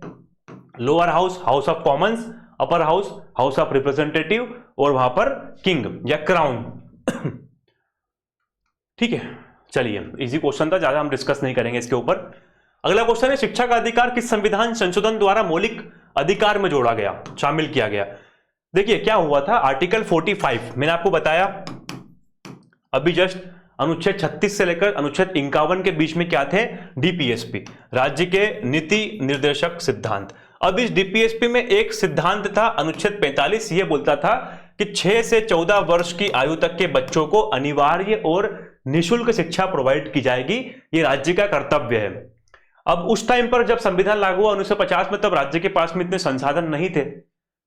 lower house, house of Commons, upper house, house of representative, और वहां पर किंग या क्राउन। ठीक है, चलिए, इजी क्वेश्चन था, ज्यादा हम डिस्कस नहीं करेंगे इसके ऊपर। अगला क्वेश्चन है, शिक्षा का अधिकार किस संविधान संशोधन द्वारा मौलिक अधिकार में जोड़ा गया, शामिल किया गया? देखिए क्या हुआ था, आर्टिकल 45 मैंने आपको बताया अभी जस्ट, अनुच्छेद 36 से लेकर अनुच्छेद 51 के बीच में क्या थे? डीपीएसपी, राज्य के नीति निर्देशक सिद्धांत। अब इस डीपीएसपी में एक सिद्धांत था, अनुच्छेद 45 ये बोलता था कि 6 से 14 वर्ष की आयु तक के बच्चों को अनिवार्य और निःशुल्क शिक्षा प्रोवाइड की जाएगी, ये राज्य का कर्तव्य है। अब उस टाइम पर जब संविधान लागू हुआ 1950 में, तब राज्य के पास में इतने संसाधन नहीं थे।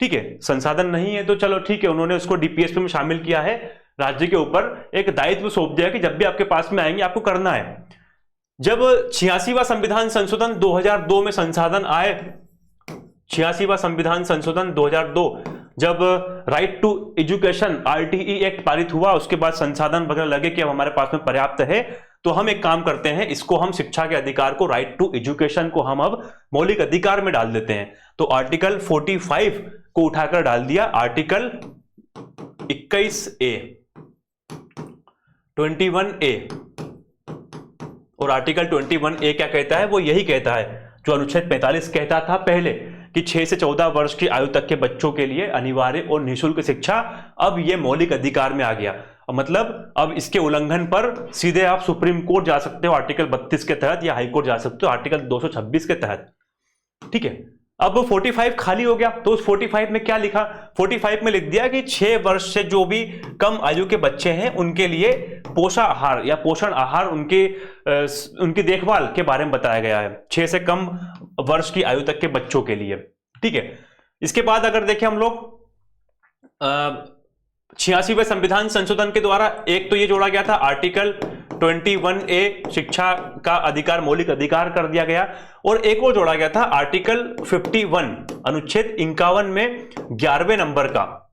ठीक है, संसाधन नहीं है तो चलो ठीक है, उन्होंने उसको डीपीएसपी में शामिल किया है। राज्य के ऊपर एक दायित्व सौंप दिया कि जब भी आपके पास में आएंगे आपको करना है। जब 86वां संविधान संशोधन 2002 में संसाधन आए, 86वां संविधान संशोधन 2002, जब right to education RTE act पारित हुआ, उसके बाद संसाधन वगैरह लगे कि अब हमारे पास में पर्याप्त है, तो हम एक काम करते हैं, इसको हम शिक्षा के अधिकार को, राइट टू एजुकेशन को हम अब मौलिक अधिकार में डाल देते हैं। तो आर्टिकल 45 को उठाकर डाल दिया आर्टिकल 21A, 21A, और आर्टिकल 21A क्या कहता है? वो यही कहता है जो अनुच्छेद 45 कहता था पहले कि 6 से 14 वर्ष की आयु तक के बच्चों के लिए अनिवार्य और निःशुल्क शिक्षा, अब ये मौलिक अधिकार में आ गया। मतलब अब इसके उल्लंघन पर सीधे आप सुप्रीम कोर्ट जा सकते हो आर्टिकल 32 के तहत, या हाई कोर्ट जा सकते हो आर्टिकल 226 के तहत। ठीक है, अब 45 खाली हो गया, तो उस 45 में क्या लिखा? 45 में लिख दिया कि 6 वर्ष से जो भी कम आयु के बच्चे हैं उनके लिए पोषाहार या पोषण आहार, उनकी देखभाल के बारे में बताया गया है, 6 से कम वर्ष की आयु तक के बच्चों के लिए। ठीक है, इसके बाद अगर देखें हम लोग 86वें संविधान संशोधन के द्वारा एक तो ये जोड़ा गया था आर्टिकल 21A, शिक्षा का अधिकार मौलिक अधिकार कर दिया गया, और एक और जोड़ा गया था आर्टिकल 51, अनुच्छेद 51 में 11वें नंबर का,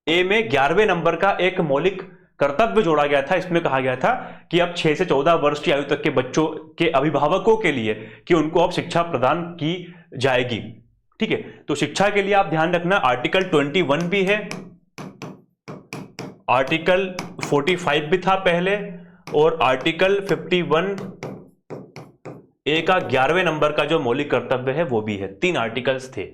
ए में 11वें नंबर का एक मौलिक कर्तव्य जोड़ा गया था। इसमें कहा गया था कि अब 6 से 14 वर्ष की आयु तक के बच्चों के अभिभावकों के लिए कि उनको अब शिक्षा प्रदान की जाएगी। ठीक है, तो शिक्षा के लिए आप ध्यान रखना आर्टिकल 21 भी है, आर्टिकल 45 भी था पहले, और आर्टिकल 51A का 11वें नंबर का जो मौलिक कर्तव्य है वो भी है। 3 आर्टिकल्स थे।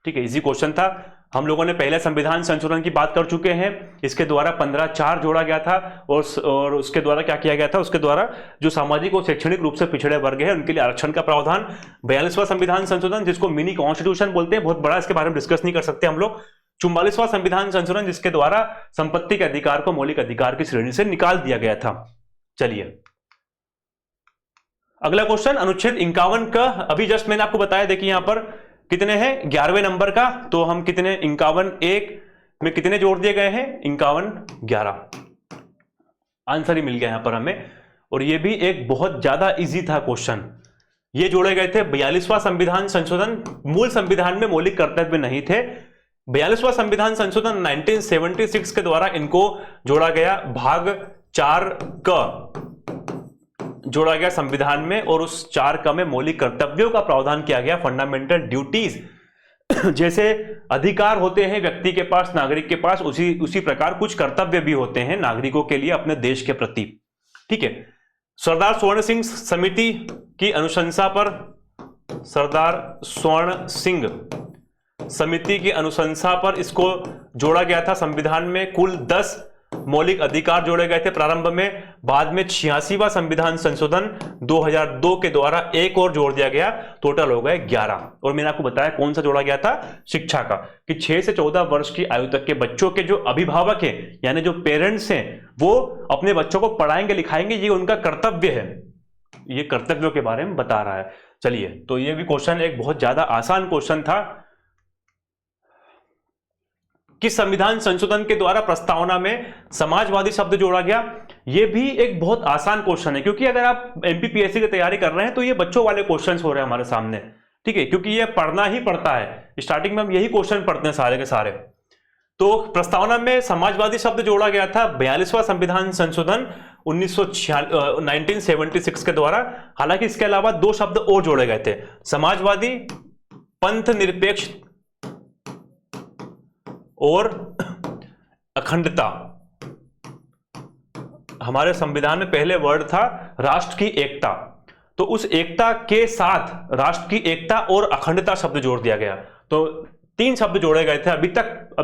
ठीक है, इजी क्वेश्चन था। हम लोगों ने पहले संविधान संशोधन की बात कर चुके हैं, इसके द्वारा 15(4) जोड़ा गया था, और उसके द्वारा क्या किया गया था? उसके द्वारा जो सामाजिक और शैक्षणिक रूप से पिछड़े वर्ग है उनके लिए आरक्षण का प्रावधान। 42वां संविधान संशोधन, जिसको मिनी कॉन्स्टिट्यूशन बोलते हैं, बहुत बड़ा, इसके बारे में डिस्कस नहीं कर सकते हम लोग। 44वां संविधान संशोधन, जिसके द्वारा संपत्ति के अधिकार को मौलिक अधिकार की श्रेणी से निकाल दिया गया था। चलिए अगला क्वेश्चन, अनुच्छेद 51 का अभी जस्ट मैंने आपको बताया, देखिए यहां पर कितने हैं? 11वें नंबर का, तो हम कितने 51(1) में कितने जोड़ दिए गए हैं? 51, 11, आंसर ही मिल गया यहां पर हमें। और ये भी एक बहुत ज्यादा इजी था क्वेश्चन। ये जोड़े गए थे 42वां संविधान संशोधन, मूल संविधान में मौलिक कर्तव्य नहीं थे। 42वां संविधान संशोधन 1976 के द्वारा इनको जोड़ा गया, भाग 4 क जोड़ा गया संविधान में, और उस 4 क में मौलिक कर्तव्यों का प्रावधान किया गया, फंडामेंटल ड्यूटीज जैसे अधिकार होते हैं व्यक्ति के पास, नागरिक के पास, उसी प्रकार कुछ कर्तव्य भी होते हैं नागरिकों के लिए अपने देश के प्रति। ठीक है, सरदार स्वर्ण सिंह समिति की अनुशंसा पर, सरदार स्वर्ण सिंह समिति की अनुशंसा पर इसको जोड़ा गया था संविधान में। कुल 10 मौलिक अधिकार जोड़े गए थे प्रारंभ में, बाद में 86वां संविधान संशोधन 2002 के द्वारा एक और जोड़ दिया गया, टोटल हो गए 11। और मैंने आपको बताया कौन सा जोड़ा गया था, शिक्षा का, कि 6 से 14 वर्ष की आयु तक के बच्चों के जो अभिभावक हैं यानी जो पेरेंट्स हैं वो अपने बच्चों को पढ़ाएंगे लिखाएंगे, ये उनका कर्तव्य है। ये कर्तव्यों के बारे में बता रहा है। चलिए, तो ये भी क्वेश्चन एक बहुत ज्यादा आसान क्वेश्चन था। किस संविधान संशोधन के द्वारा प्रस्तावना में समाजवादी शब्द जोड़ा गया? यह भी एक बहुत आसान क्वेश्चन है, क्योंकि अगर आप एमपीपीएससी की तैयारी कर रहे हैं तो ये बच्चों वाले क्वेश्चंस हो रहे हैं हमारे सामने। ठीक है, क्योंकि ये पढ़ना ही पड़ता है, स्टार्टिंग में हम यही क्वेश्चन पढ़ते हैं सारे के सारे। तो प्रस्तावना में समाजवादी शब्द जोड़ा गया था 42वां संविधान संशोधन 1976 के द्वारा। हालांकि इसके अलावा 2 शब्द और जोड़े गए थे, समाजवादी, पंथ निरपेक्ष और अखंडता। हमारे संविधान में पहले वर्ड था राष्ट्र की एकता, तो उस एकता के साथ राष्ट्र की एकता और अखंडता शब्द जोड़ दिया गया। तो 3 शब्द जोड़े गए थे। अभी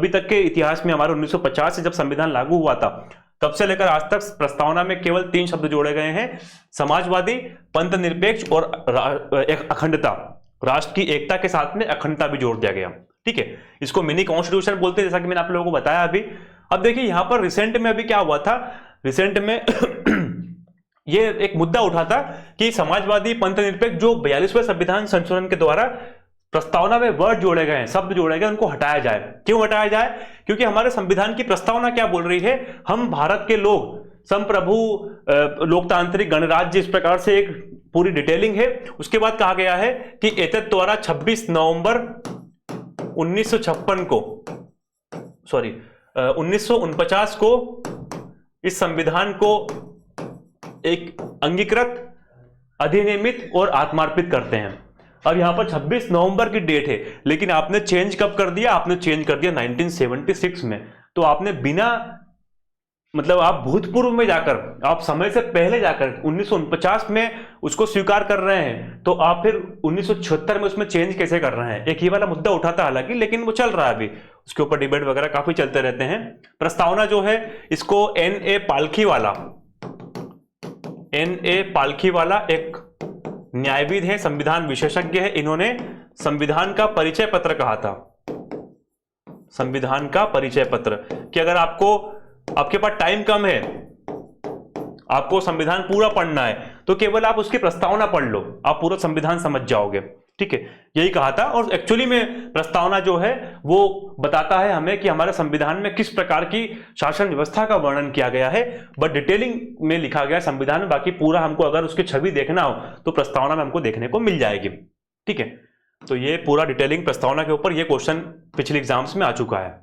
तक के इतिहास में हमारे 1950 से जब संविधान लागू हुआ था तब से लेकर आज तक प्रस्तावना में केवल 3 शब्द जोड़े गए हैं, समाजवादी, पंथ निरपेक्ष और अखंडता। राष्ट्र की एकता के साथ में अखंडता भी जोड़ दिया गया। ठीक है, इसको मिनी कॉन्स्टिट्यूशन बोलते हैं, जैसा कि मैंने आप लोगों को बताया अभी। अब देखिए यहां पर रिसेंट में अभी क्या हुआ था, रिसेंट में ये एक मुद्दा उठा था कि समाजवादी, पंथ निरपेक्ष जो 42वें संविधान संशोधन के द्वारा प्रस्तावना में वर्ड जोड़े गए हैं, शब्द जोड़े गए, उनको हटाया जाए। क्यों हटाया जाए? क्योंकि हमारे संविधान की प्रस्तावना क्या बोल रही है, हम भारत के लोग संप्रभु लोकतांत्रिक गणराज्य, इस प्रकार से एक पूरी डिटेलिंग है। उसके बाद कहा गया है कि एतद द्वारा 26 नवंबर 1956 को 1949 को इस संविधान को एक अंगीकृत, अधिनियमित और आत्मार्पित करते हैं। अब यहां पर 26 नवंबर की डेट है, लेकिन आपने चेंज कब कर दिया? आपने चेंज कर दिया 1976 में। तो आपने बिना, मतलब आप भूतपूर्व में जाकर, आप समय से पहले जाकर 1949 में उसको स्वीकार कर रहे हैं, तो आप फिर 1976 में उसमें चेंज कैसे कर रहे हैं? एक ही वाला मुद्दा उठा था हालांकि, लेकिन वो चल रहा है अभी, उसके ऊपर डिबेट वगैरह काफी चलते रहते हैं। प्रस्तावना जो है इसको N.A. पालखी वाला एक न्यायविद है, संविधान विशेषज्ञ है, इन्होंने संविधान का परिचय पत्र कहा था। संविधान का परिचय पत्र कि अगर आपके पास टाइम कम है, आपको संविधान पूरा पढ़ना है, तो केवल आप उसकी प्रस्तावना पढ़ लो, आप पूरा संविधान समझ जाओगे। ठीक है, यही कहा था। और एक्चुअली में प्रस्तावना जो है वो बताता है हमें कि हमारे संविधान में किस प्रकार की शासन व्यवस्था का वर्णन किया गया है, बट डिटेलिंग में लिखा गया संविधान में। बाकी पूरा हमको अगर उसकी छवि देखना हो तो प्रस्तावना में हमको देखने को मिल जाएगी। ठीक है, तो ये पूरा डिटेलिंग प्रस्तावना के ऊपर, ये क्वेश्चन पिछले एग्जाम्स में आ चुका है।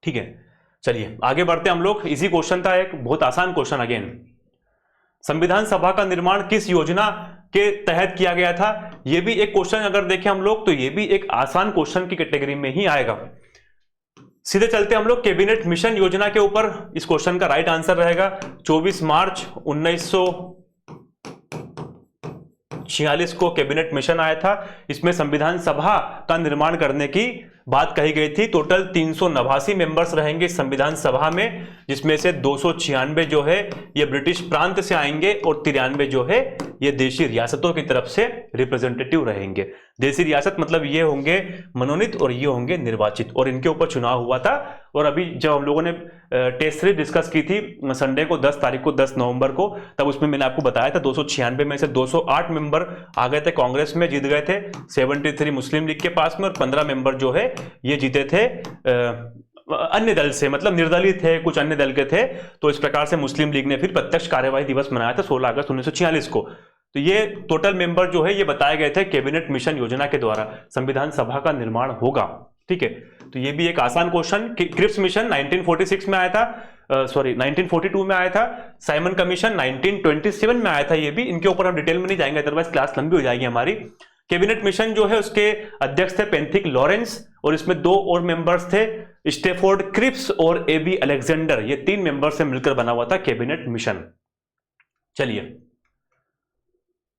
ठीक है, चलिए आगे बढ़ते हम लोग। इजी क्वेश्चन था, एक बहुत आसान क्वेश्चन अगेन। संविधान सभा का निर्माण किस योजना के तहत किया गया था? यह भी एक क्वेश्चन अगर देखें हम लोग तो यह भी एक आसान क्वेश्चन की कैटेगरी में ही आएगा। सीधे चलते हम लोग कैबिनेट मिशन योजना के ऊपर। इस क्वेश्चन का राइट आंसर रहेगा 24 मार्च 1946 को कैबिनेट मिशन आया था। इसमें संविधान सभा का निर्माण करने की बात कही गई थी। टोटल 389 मेंबर्स रहेंगे संविधान सभा में, जिसमें से 296 जो है ये ब्रिटिश प्रांत से आएंगे और 93 जो है ये देशी रियासतों की तरफ से रिप्रेजेंटेटिव रहेंगे। देशी रियासत मतलब ये होंगे मनोनीत और ये होंगे निर्वाचित, और इनके ऊपर चुनाव हुआ था। और अभी जब हम लोगों ने टेस्ट सीरीज डिस्कस की थी संडे को 10 तारीख को 10 नवंबर को, तब उसमें मैंने आपको बताया था 296 में से 208 मेंबर आ गए थे, कांग्रेस में जीत गए थे, 73 मुस्लिम लीग के पास में, और 15 मेंबर जो है ये जीते थे अन्य दल से, मतलब निर्दलीय थे, कुछ अन्य दल के थे। तो इस प्रकार से मुस्लिम लीग ने फिर प्रत्यक्ष कार्यवाही दिवस मनाया था 16 अगस्त 1946 को। तो ये टोटल मेंबर जो है ये बताए गए थे कैबिनेट मिशन योजना के द्वारा संविधान सभा का निर्माण होगा। ठीक है, तो ये भी एक आसान क्वेश्चन। क्रिप्स मिशन 1946 में आया था, 1942 में आया था। साइमन कमीशन 1927 में आया था। ये भी, इनके ऊपर हम डिटेल में नहीं जाएंगे, अदरवाइज क्लास लंबी हो जाएगी हमारी। कैबिनेट मिशन जो है उसके अध्यक्ष थे पेंथिक लॉरेंस, और इसमें 2 और मेंबर्स थे, स्टेफोर्ड क्रिप्स और एबी अलेक्जेंडर। ये 3 मेंबर से मिलकर बना हुआ था कैबिनेट मिशन। चलिए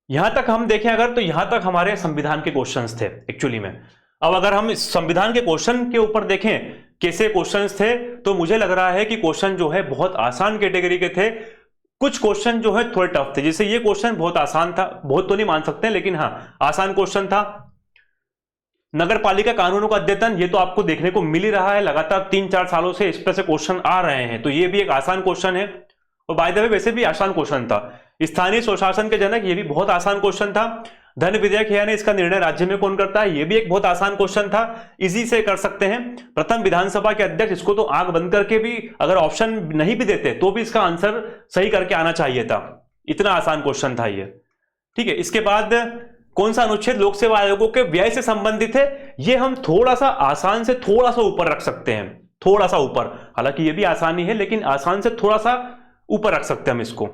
यहां तक हम देखें अगर, तो यहां तक हमारे संविधान के क्वेश्चंस थे एक्चुअली में। अब अगर हम इस संविधान के क्वेश्चन के ऊपर देखें कैसे क्वेश्चंस थे, तो मुझे लग रहा है कि क्वेश्चन जो है बहुत आसान कैटेगरी के थे। कुछ क्वेश्चन जो है थोड़े टफ थे, जैसे ये क्वेश्चन बहुत आसान था, बहुत तो नहीं मान सकते लेकिन हाँ आसान क्वेश्चन था। नगर पालिका कानूनों का अद्यतन, ये तो आपको देखने को मिल ही रहा है, लगातार 3-4 सालों से इस पर से क्वेश्चन आ रहे हैं, तो ये भी एक आसान क्वेश्चन है। और बाय द वे वैसे भी आसान क्वेश्चन था। स्थानीय स्वशासन के जनक, ये भी बहुत आसान क्वेश्चन था। धन विधेयक है यानी इसका निर्णय राज्य में कौन करता है, ये भी एक बहुत आसान क्वेश्चन था, इजी से कर सकते हैं। प्रथम विधानसभा के अध्यक्ष, इसको तो आंख बंद करके भी अगर ऑप्शन नहीं भी देते तो भी इसका आंसर सही करके आना चाहिए था, इतना आसान क्वेश्चन था ये। ठीक है, इसके बाद कौन सा अनुच्छेद लोक सेवा आयोगों के व्यय से संबंधित है, ये हम थोड़ा सा आसान से थोड़ा सा ऊपर रख सकते हैं, थोड़ा सा ऊपर, हालांकि ये भी आसानी है लेकिन आसान से थोड़ा सा ऊपर रख सकते हैं हम इसको।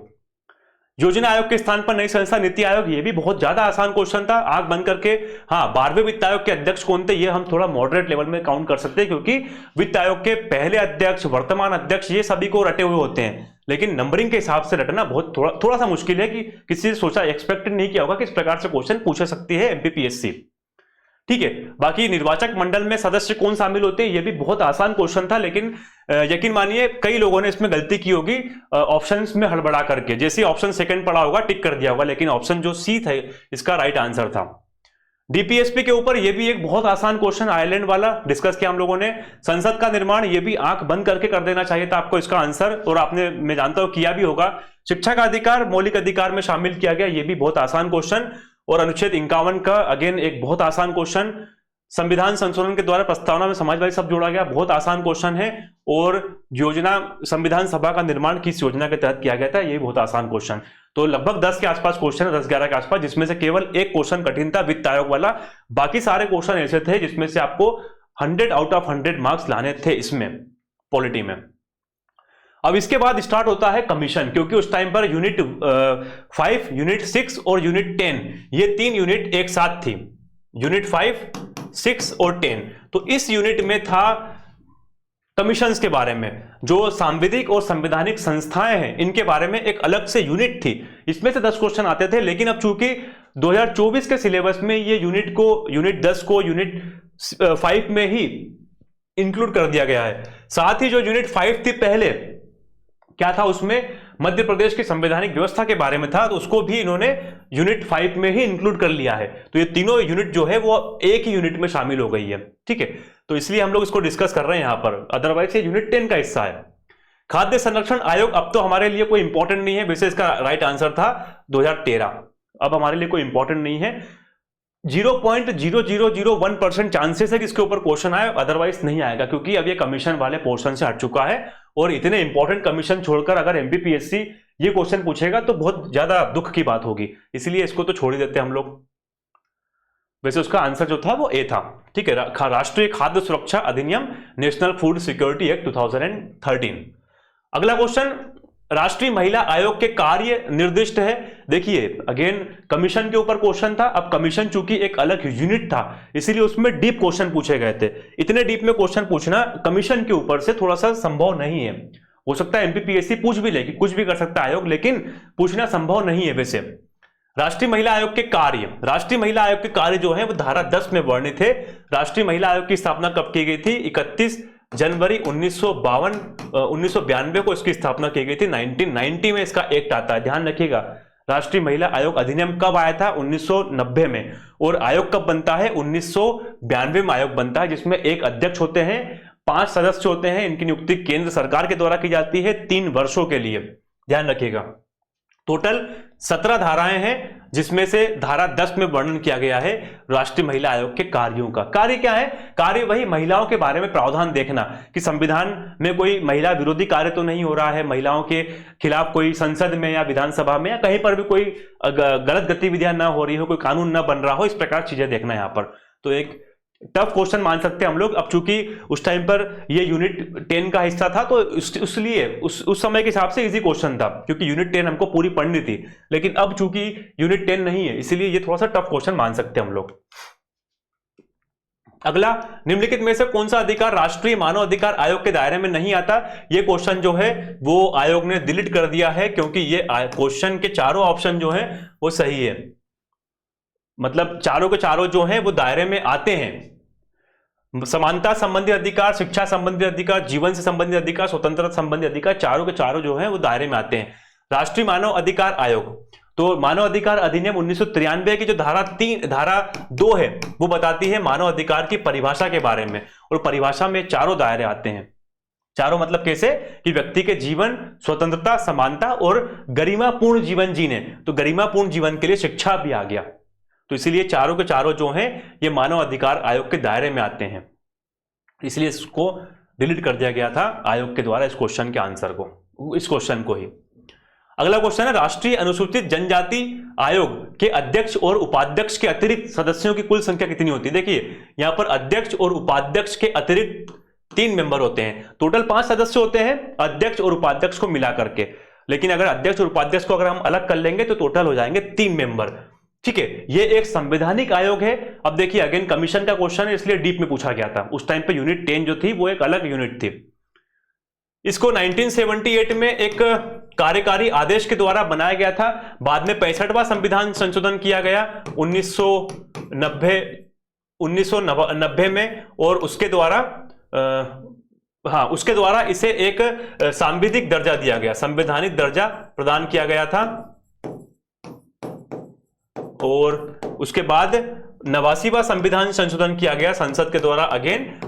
योजना आयोग के स्थान पर नई संस्था नीति आयोग, ये भी बहुत ज्यादा आसान क्वेश्चन था, आंख बंद करके। हाँ, 12वें वित्त आयोग के अध्यक्ष कौन थे, ये हम थोड़ा मॉडरेट लेवल में काउंट कर सकते हैं, क्योंकि वित्त आयोग के पहले अध्यक्ष, वर्तमान अध्यक्ष, ये सभी को रटे हुए होते हैं, लेकिन नंबरिंग के हिसाब से रटना बहुत थोड़ा सा मुश्किल है, कि किसी ने सोचा, एक्सपेक्टेड नहीं किया होगा कि इस प्रकार से क्वेश्चन पूछ सकती है एमपीपीएससी। ठीक है, बाकी निर्वाचक मंडल में सदस्य कौन शामिल होते हैं, ये भी बहुत आसान क्वेश्चन था, लेकिन यकीन मानिए कई लोगों ने इसमें गलती की होगी ऑप्शंस में हड़बड़ा करके। जैसे ऑप्शन सेकंड पड़ा होगा टिक कर दिया होगा, लेकिन ऑप्शन जो सी था इसका राइट आंसर था। डीपीएसपी के ऊपर ये भी एक बहुत आसान क्वेश्चन, आयरलैंड वाला डिस्कस किया हम लोगों ने। संसद का निर्माण, ये भी आंख बंद करके कर देना चाहिए था आपको इसका आंसर, और आपने, मैं जानता हूं, किया भी होगा। शिक्षा का अधिकार मौलिक अधिकार में शामिल किया गया, ये भी बहुत आसान क्वेश्चन। और अनुच्छेद 51 का अगेन एक बहुत आसान क्वेश्चन। संविधान संशोधन के द्वारा प्रस्तावना में समाजवादी शब्द जोड़ा गया, बहुत आसान क्वेश्चन है। और योजना, संविधान सभा का निर्माण किस योजना के तहत किया गया था, ये बहुत आसान क्वेश्चन। तो लगभग 10 के आसपास क्वेश्चन है, 10-11 के आसपास, जिसमें से केवल एक क्वेश्चन कठिन था, वित्त आयोग वाला। बाकी सारे क्वेश्चन ऐसे थे जिसमें से आपको 100 आउट ऑफ 100 मार्क्स लाने थे इसमें, पॉलिटी में। अब इसके बाद स्टार्ट होता है कमीशन, क्योंकि उस टाइम पर यूनिट 5, यूनिट 6 और यूनिट 10, ये 3 यूनिट एक साथ थी, यूनिट 5, 6 और 10। तो इस यूनिट में था कमीशंस के बारे में, जो सांविधिक और संवैधानिक संस्थाएं हैं इनके बारे में एक अलग से यूनिट थी। इसमें से 10 क्वेश्चन आते थे, लेकिन अब चूंकि 2024 के सिलेबस में ये यूनिट 10 को यूनिट 5 में ही इंक्लूड कर दिया गया है। साथ ही जो यूनिट 5 थी पहले, क्या था उसमें, मध्य प्रदेश की संवैधानिक व्यवस्था के बारे में था, तो उसको भी इन्होंने यूनिट 5 में ही इंक्लूड कर लिया है। तो ये तीनों यूनिट जो है वो एक ही यूनिट में शामिल हो गई है। ठीक है, तो इसलिए हम लोग इसको डिस्कस कर रहे हैं यहां पर, अदरवाइज ये यूनिट 10 का हिस्सा है। खाद्य संरक्षण आयोग अब तो हमारे लिए कोई इंपॉर्टेंट नहीं है, वैसे इसका राइट आंसर था 2013, अब हमारे लिए कोई इंपॉर्टेंट नहीं है। 0.0001% चांसेस है कि इसके ऊपर क्वेश्चन आए, अदरवाइज नहीं आएगा, क्योंकि अब ये कमीशन वाले पोर्शन से हट चुका है। और इतने इंपॉर्टेंट कमीशन छोड़कर अगर एमपीपीएससी ये क्वेश्चन पूछेगा तो बहुत ज्यादा दुख की बात होगी, इसलिए इसको तो छोड़ ही देते हम लोग। वैसे उसका आंसर जो था वो ए था। ठीक है, राष्ट्रीय खाद्य सुरक्षा अधिनियम, नेशनल फूड सिक्योरिटी एक्ट 2013। अगला क्वेश्चन, राष्ट्रीय महिला आयोग के कार्य निर्दिष्ट है। देखिए अगेन कमीशन के ऊपर क्वेश्चन था, अब कमीशन चूंकि एक अलग यूनिट था इसीलिए उसमें डीप क्वेश्चन पूछे गए थे। इतने डीप में क्वेश्चन पूछना कमीशन के ऊपर से थोड़ा सा संभव नहीं है। हो सकता है एमपीपीएससी पूछ भी ले कि कुछ भी कर सकता है आयोग, लेकिन पूछना संभव नहीं है। वैसे राष्ट्रीय महिला आयोग के कार्य, राष्ट्रीय महिला आयोग के कार्य जो है वो धारा 10 में वर्णित है। राष्ट्रीय महिला आयोग की स्थापना कब की गई थी, 31 जनवरी 1992 को इसकी स्थापना की गई थी। 1990 में इसका एक्ट आता है, ध्यान रखिएगा। राष्ट्रीय महिला आयोग अधिनियम कब आया था, 1990 में। और आयोग कब बनता है, 1992 में आयोग बनता है, जिसमें एक अध्यक्ष होते हैं, 5 सदस्य होते हैं। इनकी नियुक्ति केंद्र सरकार के द्वारा की जाती है 3 वर्षों के लिए, ध्यान रखिएगा। टोटल 17 धाराएं हैं, जिसमें से धारा 10 में वर्णन किया गया है राष्ट्रीय महिला आयोग के कार्यों का। कार्य क्या है, कार्य वही महिलाओं के बारे में प्रावधान देखना कि संविधान में कोई महिला विरोधी कार्य तो नहीं हो रहा है, महिलाओं के खिलाफ कोई संसद में या विधानसभा में या कहीं पर भी कोई गलत गतिविधियां ना हो रही हो, कोई कानून ना बन रहा हो, इस प्रकार चीजें देखना यहाँ पर। तो एक टफ क्वेश्चन मान सकते हैं हम लोग। अब चूंकि उस टाइम पर ये यूनिट 10 का हिस्सा था तो इसलिए उस समय के हिसाब से इजी क्वेश्चन था, क्योंकि यूनिट 10 हमको पूरी पढ़नी थी। लेकिन अब चूंकि यूनिट 10 नहीं है इसलिए ये थोड़ा सा टफ क्वेश्चन मान सकते हैं हम लोग। अगला, निम्नलिखित में से कौन सा अधिकार राष्ट्रीय मानव अधिकार आयोग के दायरे में नहीं आता? ये क्वेश्चन जो है वो आयोग ने डिलीट कर दिया है, क्योंकि ये क्वेश्चन के चारों ऑप्शन जो है वो सही है। मतलब चारों के चारों जो हैं वो दायरे में आते हैं। समानता संबंधी अधिकार, शिक्षा संबंधी अधिकार, जीवन से संबंधित अधिकार, स्वतंत्रता संबंधी अधिकार, चारों के चारों जो हैं वो दायरे में आते हैं। राष्ट्रीय मानव अधिकार आयोग, तो मानव अधिकार अधिनियम 1993 की जो धारा 2 है वो बताती है मानव अधिकार की परिभाषा के बारे में, और परिभाषा में चारों दायरे आते हैं। चारों मतलब कैसे कि व्यक्ति के जीवन, स्वतंत्रता, समानता और गरिमापूर्ण जीवन जीने, तो गरिमापूर्ण जीवन के लिए शिक्षा भी आ गया। तो इसलिए चारों के चारों जो हैं ये मानव अधिकार आयोग के दायरे में आते हैं, इसलिए इसको डिलीट कर दिया गया था आयोग के द्वारा इस क्वेश्चन के आंसर को, इस क्वेश्चन को ही। अगला क्वेश्चन है, राष्ट्रीय अनुसूचित जनजाति आयोग के अध्यक्ष और उपाध्यक्ष के अतिरिक्त सदस्यों की कुल संख्या कितनी होती है? देखिए यहां पर अध्यक्ष और उपाध्यक्ष के अतिरिक्त 3 मेंबर होते हैं, टोटल 5 सदस्य होते हैं अध्यक्ष और उपाध्यक्ष को मिला करके। लेकिन अगर अध्यक्ष और उपाध्यक्ष को अगर हम अलग कर लेंगे तो टोटल हो जाएंगे 3 मेंबर। ठीक है, ये एक संवैधानिक आयोग है। अब देखिए अगेन कमीशन का क्वेश्चन है इसलिए डीप में पूछा गया था। उस टाइम पे यूनिट 10 जो थी वो एक अलग यूनिट थी। इसको 1978 में एक कार्यकारी आदेश के द्वारा बनाया गया था। बाद में 65वां संविधान संशोधन किया गया 1990 में, और उसके द्वारा इसे एक सांविधिक दर्जा दिया गया, संवैधानिक दर्जा प्रदान किया गया था। और उसके बाद 89वां संविधान संशोधन किया गया संसद के द्वारा अगेन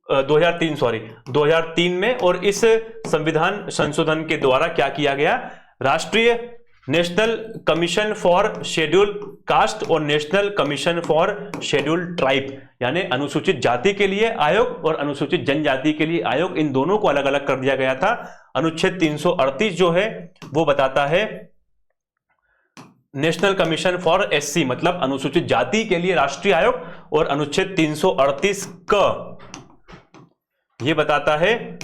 2003 में, और इस संविधान संशोधन के द्वारा क्या किया गया, राष्ट्रीय national commission for schedule caste और national commission for schedule tribe, यानी अनुसूचित जाति के लिए आयोग और अनुसूचित जनजाति के लिए आयोग, इन दोनों को अलग अलग कर दिया गया था। अनुच्छेद 338 जो है वो बताता है नेशनल कमीशन फॉर एससी मतलब अनुसूचित जाति के लिए राष्ट्रीय आयोग, और अनुच्छेद 338 क ये बताता है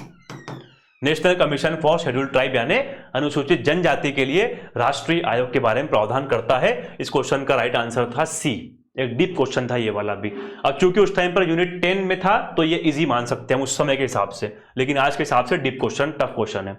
national commission for schedule tribe यानी अनुसूचित जनजाति के लिए राष्ट्रीय आयोग के बारे में प्रावधान करता है। इस क्वेश्चन का राइट आंसर था सी। एक डीप क्वेश्चन था ये वाला भी। अब चूंकि उस टाइम पर यूनिट 10 में था तो ये इजी मान सकते हैं उस समय के हिसाब से, लेकिन आज के हिसाब से डीप क्वेश्चन, टफ क्वेश्चन है।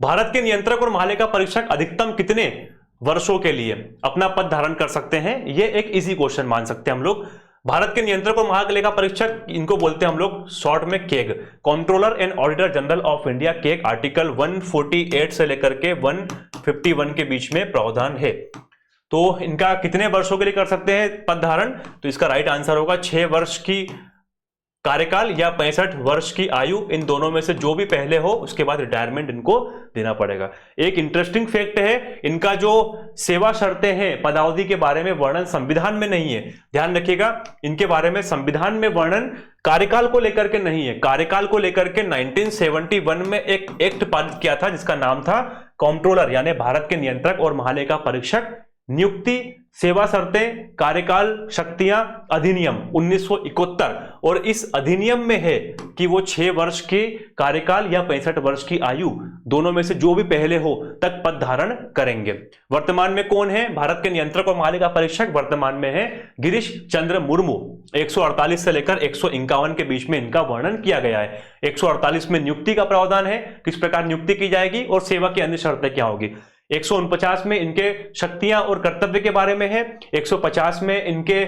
भारत के नियंत्रक और महालेखा परीक्षक अधिकतम कितने वर्षों के लिए अपना पद धारण कर सकते हैं? ये एक इजी क्वेश्चन मान सकते हैं हम लोग। भारत के नियंत्रक और महालेखा परीक्षक, इनको बोलते हैं हम लोग शॉर्ट में keg, controller and auditor general of India, keg, article 148 से लेकर के 151 के बीच में प्रावधान है। तो इनका कितने वर्षों के लिए कर सकते हैं पद धारण? तो इसका राइट आंसर होगा 6 वर्ष की कार्यकाल या 65 वर्ष की आयु, इन दोनों में से जो भी पहले हो उसके बाद रिटायरमेंट इनको देना पड़ेगा। एक इंटरेस्टिंग फैक्ट है, इनका जो सेवा शर्तें हैं पदावधि के बारे में वर्णन संविधान में नहीं है, ध्यान रखिएगा। इनके बारे में संविधान में वर्णन कार्यकाल को लेकर के नहीं है। कार्यकाल को लेकर के 1971 में एक एक्ट पारित किया था जिसका नाम था कंट्रोलर यानी भारत के नियंत्रक और महालेखा परीक्षक नियुक्ति, सेवा शर्तें, कार्यकाल, शक्तियां अधिनियम 1971, और इस अधिनियम में है कि वो 6 वर्ष के कार्यकाल या 65 वर्ष की आयु दोनों में से जो भी पहले हो तक पद धारण करेंगे। वर्तमान में कौन है भारत के नियंत्रक और महालेखा परीक्षक? वर्तमान में है गिरीश चंद्र मुर्मू। 148 से लेकर 151 के बीच में इनका वर्णन किया गया है। 148 में नियुक्ति का प्रावधान है, किस प्रकार नियुक्ति की जाएगी और सेवा की अन्य शर्तें क्या होगी। 149 में इनके शक्तियां और कर्तव्य के बारे में है। 150 में इनके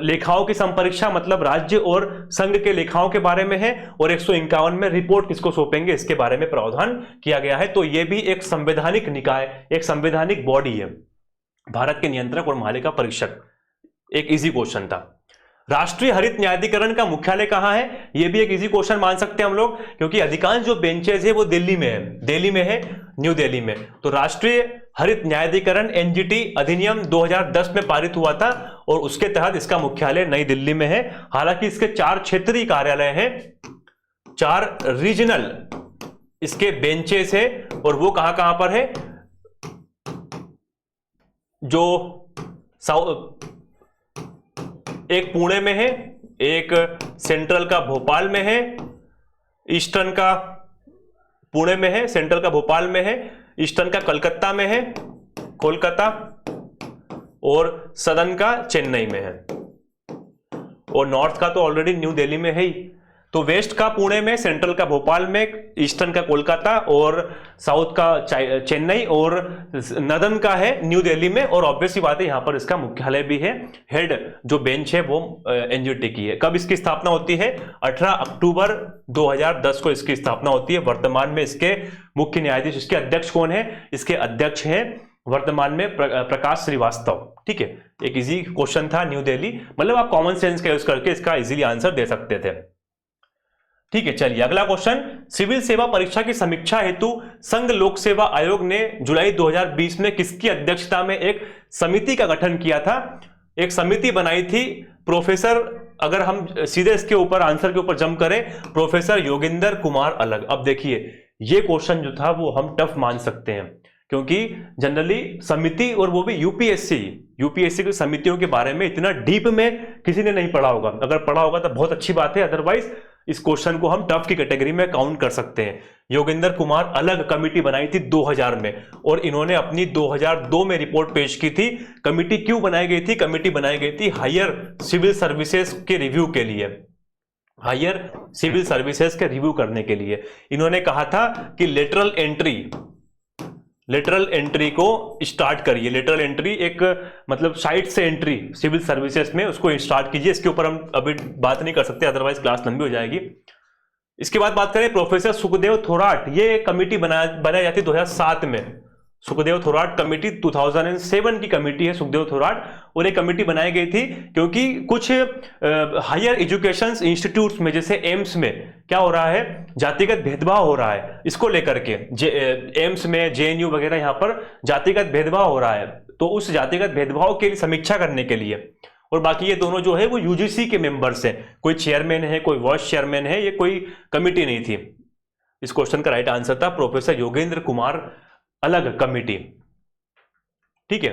लेखाओं की संपरीक्षा मतलब राज्य और संघ के लेखाओं के बारे में है, और 151 में रिपोर्ट किसको सौंपेंगे इसके बारे में प्रावधान किया गया है। तो यह भी एक संवैधानिक निकाय, एक संवैधानिक बॉडी है भारत के नियंत्रक और महालेखा परीक्षक। एक इजी क्वेश्चन था। राष्ट्रीय हरित न्यायाधिकरण का मुख्यालय कहां है? यह भी एक इजी क्वेश्चन मान सकते हैं हम लोग, क्योंकि अधिकांश जो बेंचेस है वो दिल्ली में है, दिल्ली में है, न्यू दिल्ली में। तो राष्ट्रीय हरित न्यायाधिकरण एनजीटी अधिनियम 2010 में पारित हुआ था और उसके तहत इसका मुख्यालय नई दिल्ली में है। हालांकि इसके 4 क्षेत्रीय कार्यालय हैं, 4 रीजनल इसके बेंचेस है, और वो कहां कहां पर है? जो एक पुणे में है, एक सेंट्रल का भोपाल में है, ईस्टर्न का पुणे में है, सेंट्रल का भोपाल में है, ईस्टर्न का कलकत्ता में है, कोलकाता, और सदर्न का चेन्नई में है, और नॉर्थ का तो ऑलरेडी न्यू दिल्ली में है ही। तो वेस्ट का पुणे में, सेंट्रल का भोपाल में, ईस्टर्न का कोलकाता, और साउथ का चेन्नई, और नदर्न का है न्यू दिल्ली में। और ऑब्वियसली बात है यहां पर इसका मुख्यालय भी है। हेड जो बेंच है वो एनजीटी की है। कब इसकी स्थापना होती है? 18 अक्टूबर 2010 को इसकी स्थापना होती है। वर्तमान में इसके मुख्य न्यायाधीश, इसके अध्यक्ष कौन है? इसके अध्यक्ष हैं वर्तमान में प्रकाश श्रीवास्तव। ठीक है, एक इजी क्वेश्चन था, न्यू दिल्ली, मतलब आप कॉमन सेंस का यूज करके इसका इजीली आंसर दे सकते थे। ठीक है, चलिए अगला क्वेश्चन। सिविल सेवा परीक्षा की समीक्षा हेतु संघ लोक सेवा आयोग ने जुलाई 2020 में किसकी अध्यक्षता में एक समिति का गठन किया था? एक समिति बनाई थी प्रोफेसर, अगर हम सीधे इसके ऊपर आंसर के ऊपर जंप करें, प्रोफेसर योगेंद्र कुमार अलग। अब देखिए ये क्वेश्चन जो था वो हम टफ मान सकते हैं, क्योंकि जनरली समिति, और वो भी यूपीएससी की समितियों के बारे में इतना डीप में किसी ने नहीं पढ़ा होगा। अगर पढ़ा होगा तो बहुत अच्छी बात है, अदरवाइज इस क्वेश्चन को हम टफ की कैटेगरी में काउंट कर सकते हैं। योगेंद्र कुमार अलग कमेटी बनाई थी 2000 में, और इन्होंने अपनी 2002 में रिपोर्ट पेश की थी। कमेटी क्यों बनाई गई थी? कमेटी बनाई गई थी हायर सिविल सर्विसेज के रिव्यू के लिए, हायर सिविल सर्विसेज के रिव्यू करने के लिए। इन्होंने कहा था कि लेटरल एंट्री को स्टार्ट करिए। लेटरल एंट्री एक मतलब साइट से एंट्री सिविल सर्विसेज में, उसको स्टार्ट कीजिए। इसके ऊपर हम अभी बात नहीं कर सकते, अदरवाइज क्लास लंबी हो जाएगी। इसके बाद बात करें प्रोफेसर सुखदेव थोराट, ये कमेटी बनाई जाती 2007 में। सुखदेव थोराट कमेटी 2007 की कमेटी है सुखदेव थोराट, और ये कमेटी बनाई गई थी क्योंकि कुछ हायर एजुकेशन इंस्टीट्यूट्स में, जैसे एम्स में क्या हो रहा है, जातिगत भेदभाव हो रहा है। इसको लेकर के एम्स में, जेएनयू वगैरह यहाँ पर जातिगत भेदभाव हो रहा है, तो उस जातिगत भेदभाव की समीक्षा करने के लिए। और बाकी ये दोनों जो है वो यूजीसी के मेंबर्स हैं, कोई चेयरमैन है, कोई वाइस चेयरमैन है, ये कोई कमिटी नहीं थी। इस क्वेश्चन का राइट आंसर था प्रोफेसर योगेंद्र कुमार अलग कमेटी। ठीक है,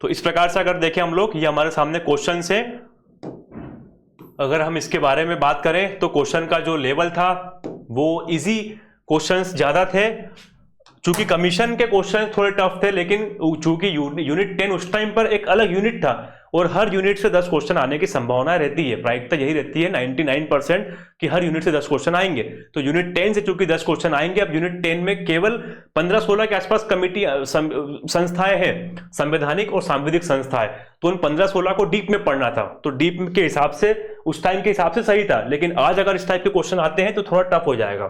तो इस प्रकार से अगर देखें हम लोग, ये हमारे सामने क्वेश्चन है। अगर हम इसके बारे में बात करें तो क्वेश्चन का जो लेवल था वो इजी क्वेश्चंस ज्यादा थे। चूंकि कमीशन के क्वेश्चन थोड़े टफ थे, लेकिन चूंकि यूनिट 10 उस टाइम पर एक अलग यूनिट था, और हर यूनिट से 10 क्वेश्चन आने की संभावना रहती है। प्रायिकता यही रहती है 99% कि हर यूनिट से 10 क्वेश्चन आएंगे। तो यूनिट 10 से चूंकि 10 क्वेश्चन आएंगे, अब यूनिट 10 में केवल 15-16 के आसपास कमेटी संस्थाएं हैं, संवैधानिक और सांविधिक संस्थाएं, तो उन 15-16 को डीप में पढ़ना था। तो डीप के हिसाब से उस टाइम के हिसाब से सही था, लेकिन आज अगर इस टाइप के क्वेश्चन आते हैं तो थोड़ा टफ हो जाएगा।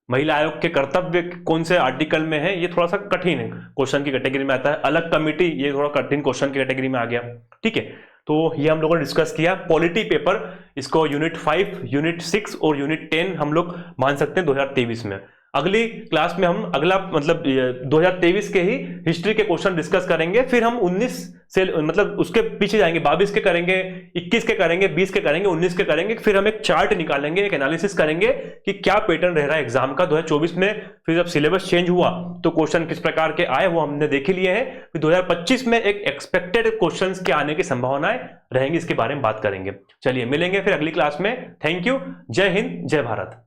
महिला आयोग के कर्तव्य कौन से आर्टिकल में है, ये थोड़ा सा कठिन है, क्वेश्चन की कैटेगरी में आता है। अलग कमेटी, ये थोड़ा कठिन क्वेश्चन की कैटेगरी में आ गया। ठीक है, तो ये हम लोगों ने डिस्कस किया। पॉलिटी पेपर, इसको यूनिट 5, यूनिट 6 और यूनिट 10 हम लोग मान सकते हैं 2023 में। अगली क्लास में हम अगला मतलब 2023 के ही हिस्ट्री के क्वेश्चन डिस्कस करेंगे। फिर हम 19 से मतलब उसके पीछे जाएंगे, 22 के करेंगे, 21 के करेंगे, 20 के करेंगे, 19 के करेंगे। फिर हम एक चार्ट निकालेंगे, एक एनालिसिस करेंगे कि क्या पैटर्न रह रहा है एग्जाम का 2024 में। फिर जब सिलेबस चेंज हुआ तो क्वेश्चन किस प्रकार के आए वो हमने देख ही लिए हैं। फिर 2025 में एक एक्सपेक्टेड क्वेश्चन के आने की संभावनाएं रहेंगी, इसके बारे में बात करेंगे। चलिए मिलेंगे फिर अगली क्लास में। थैंक यू, जय हिंद, जय भारत।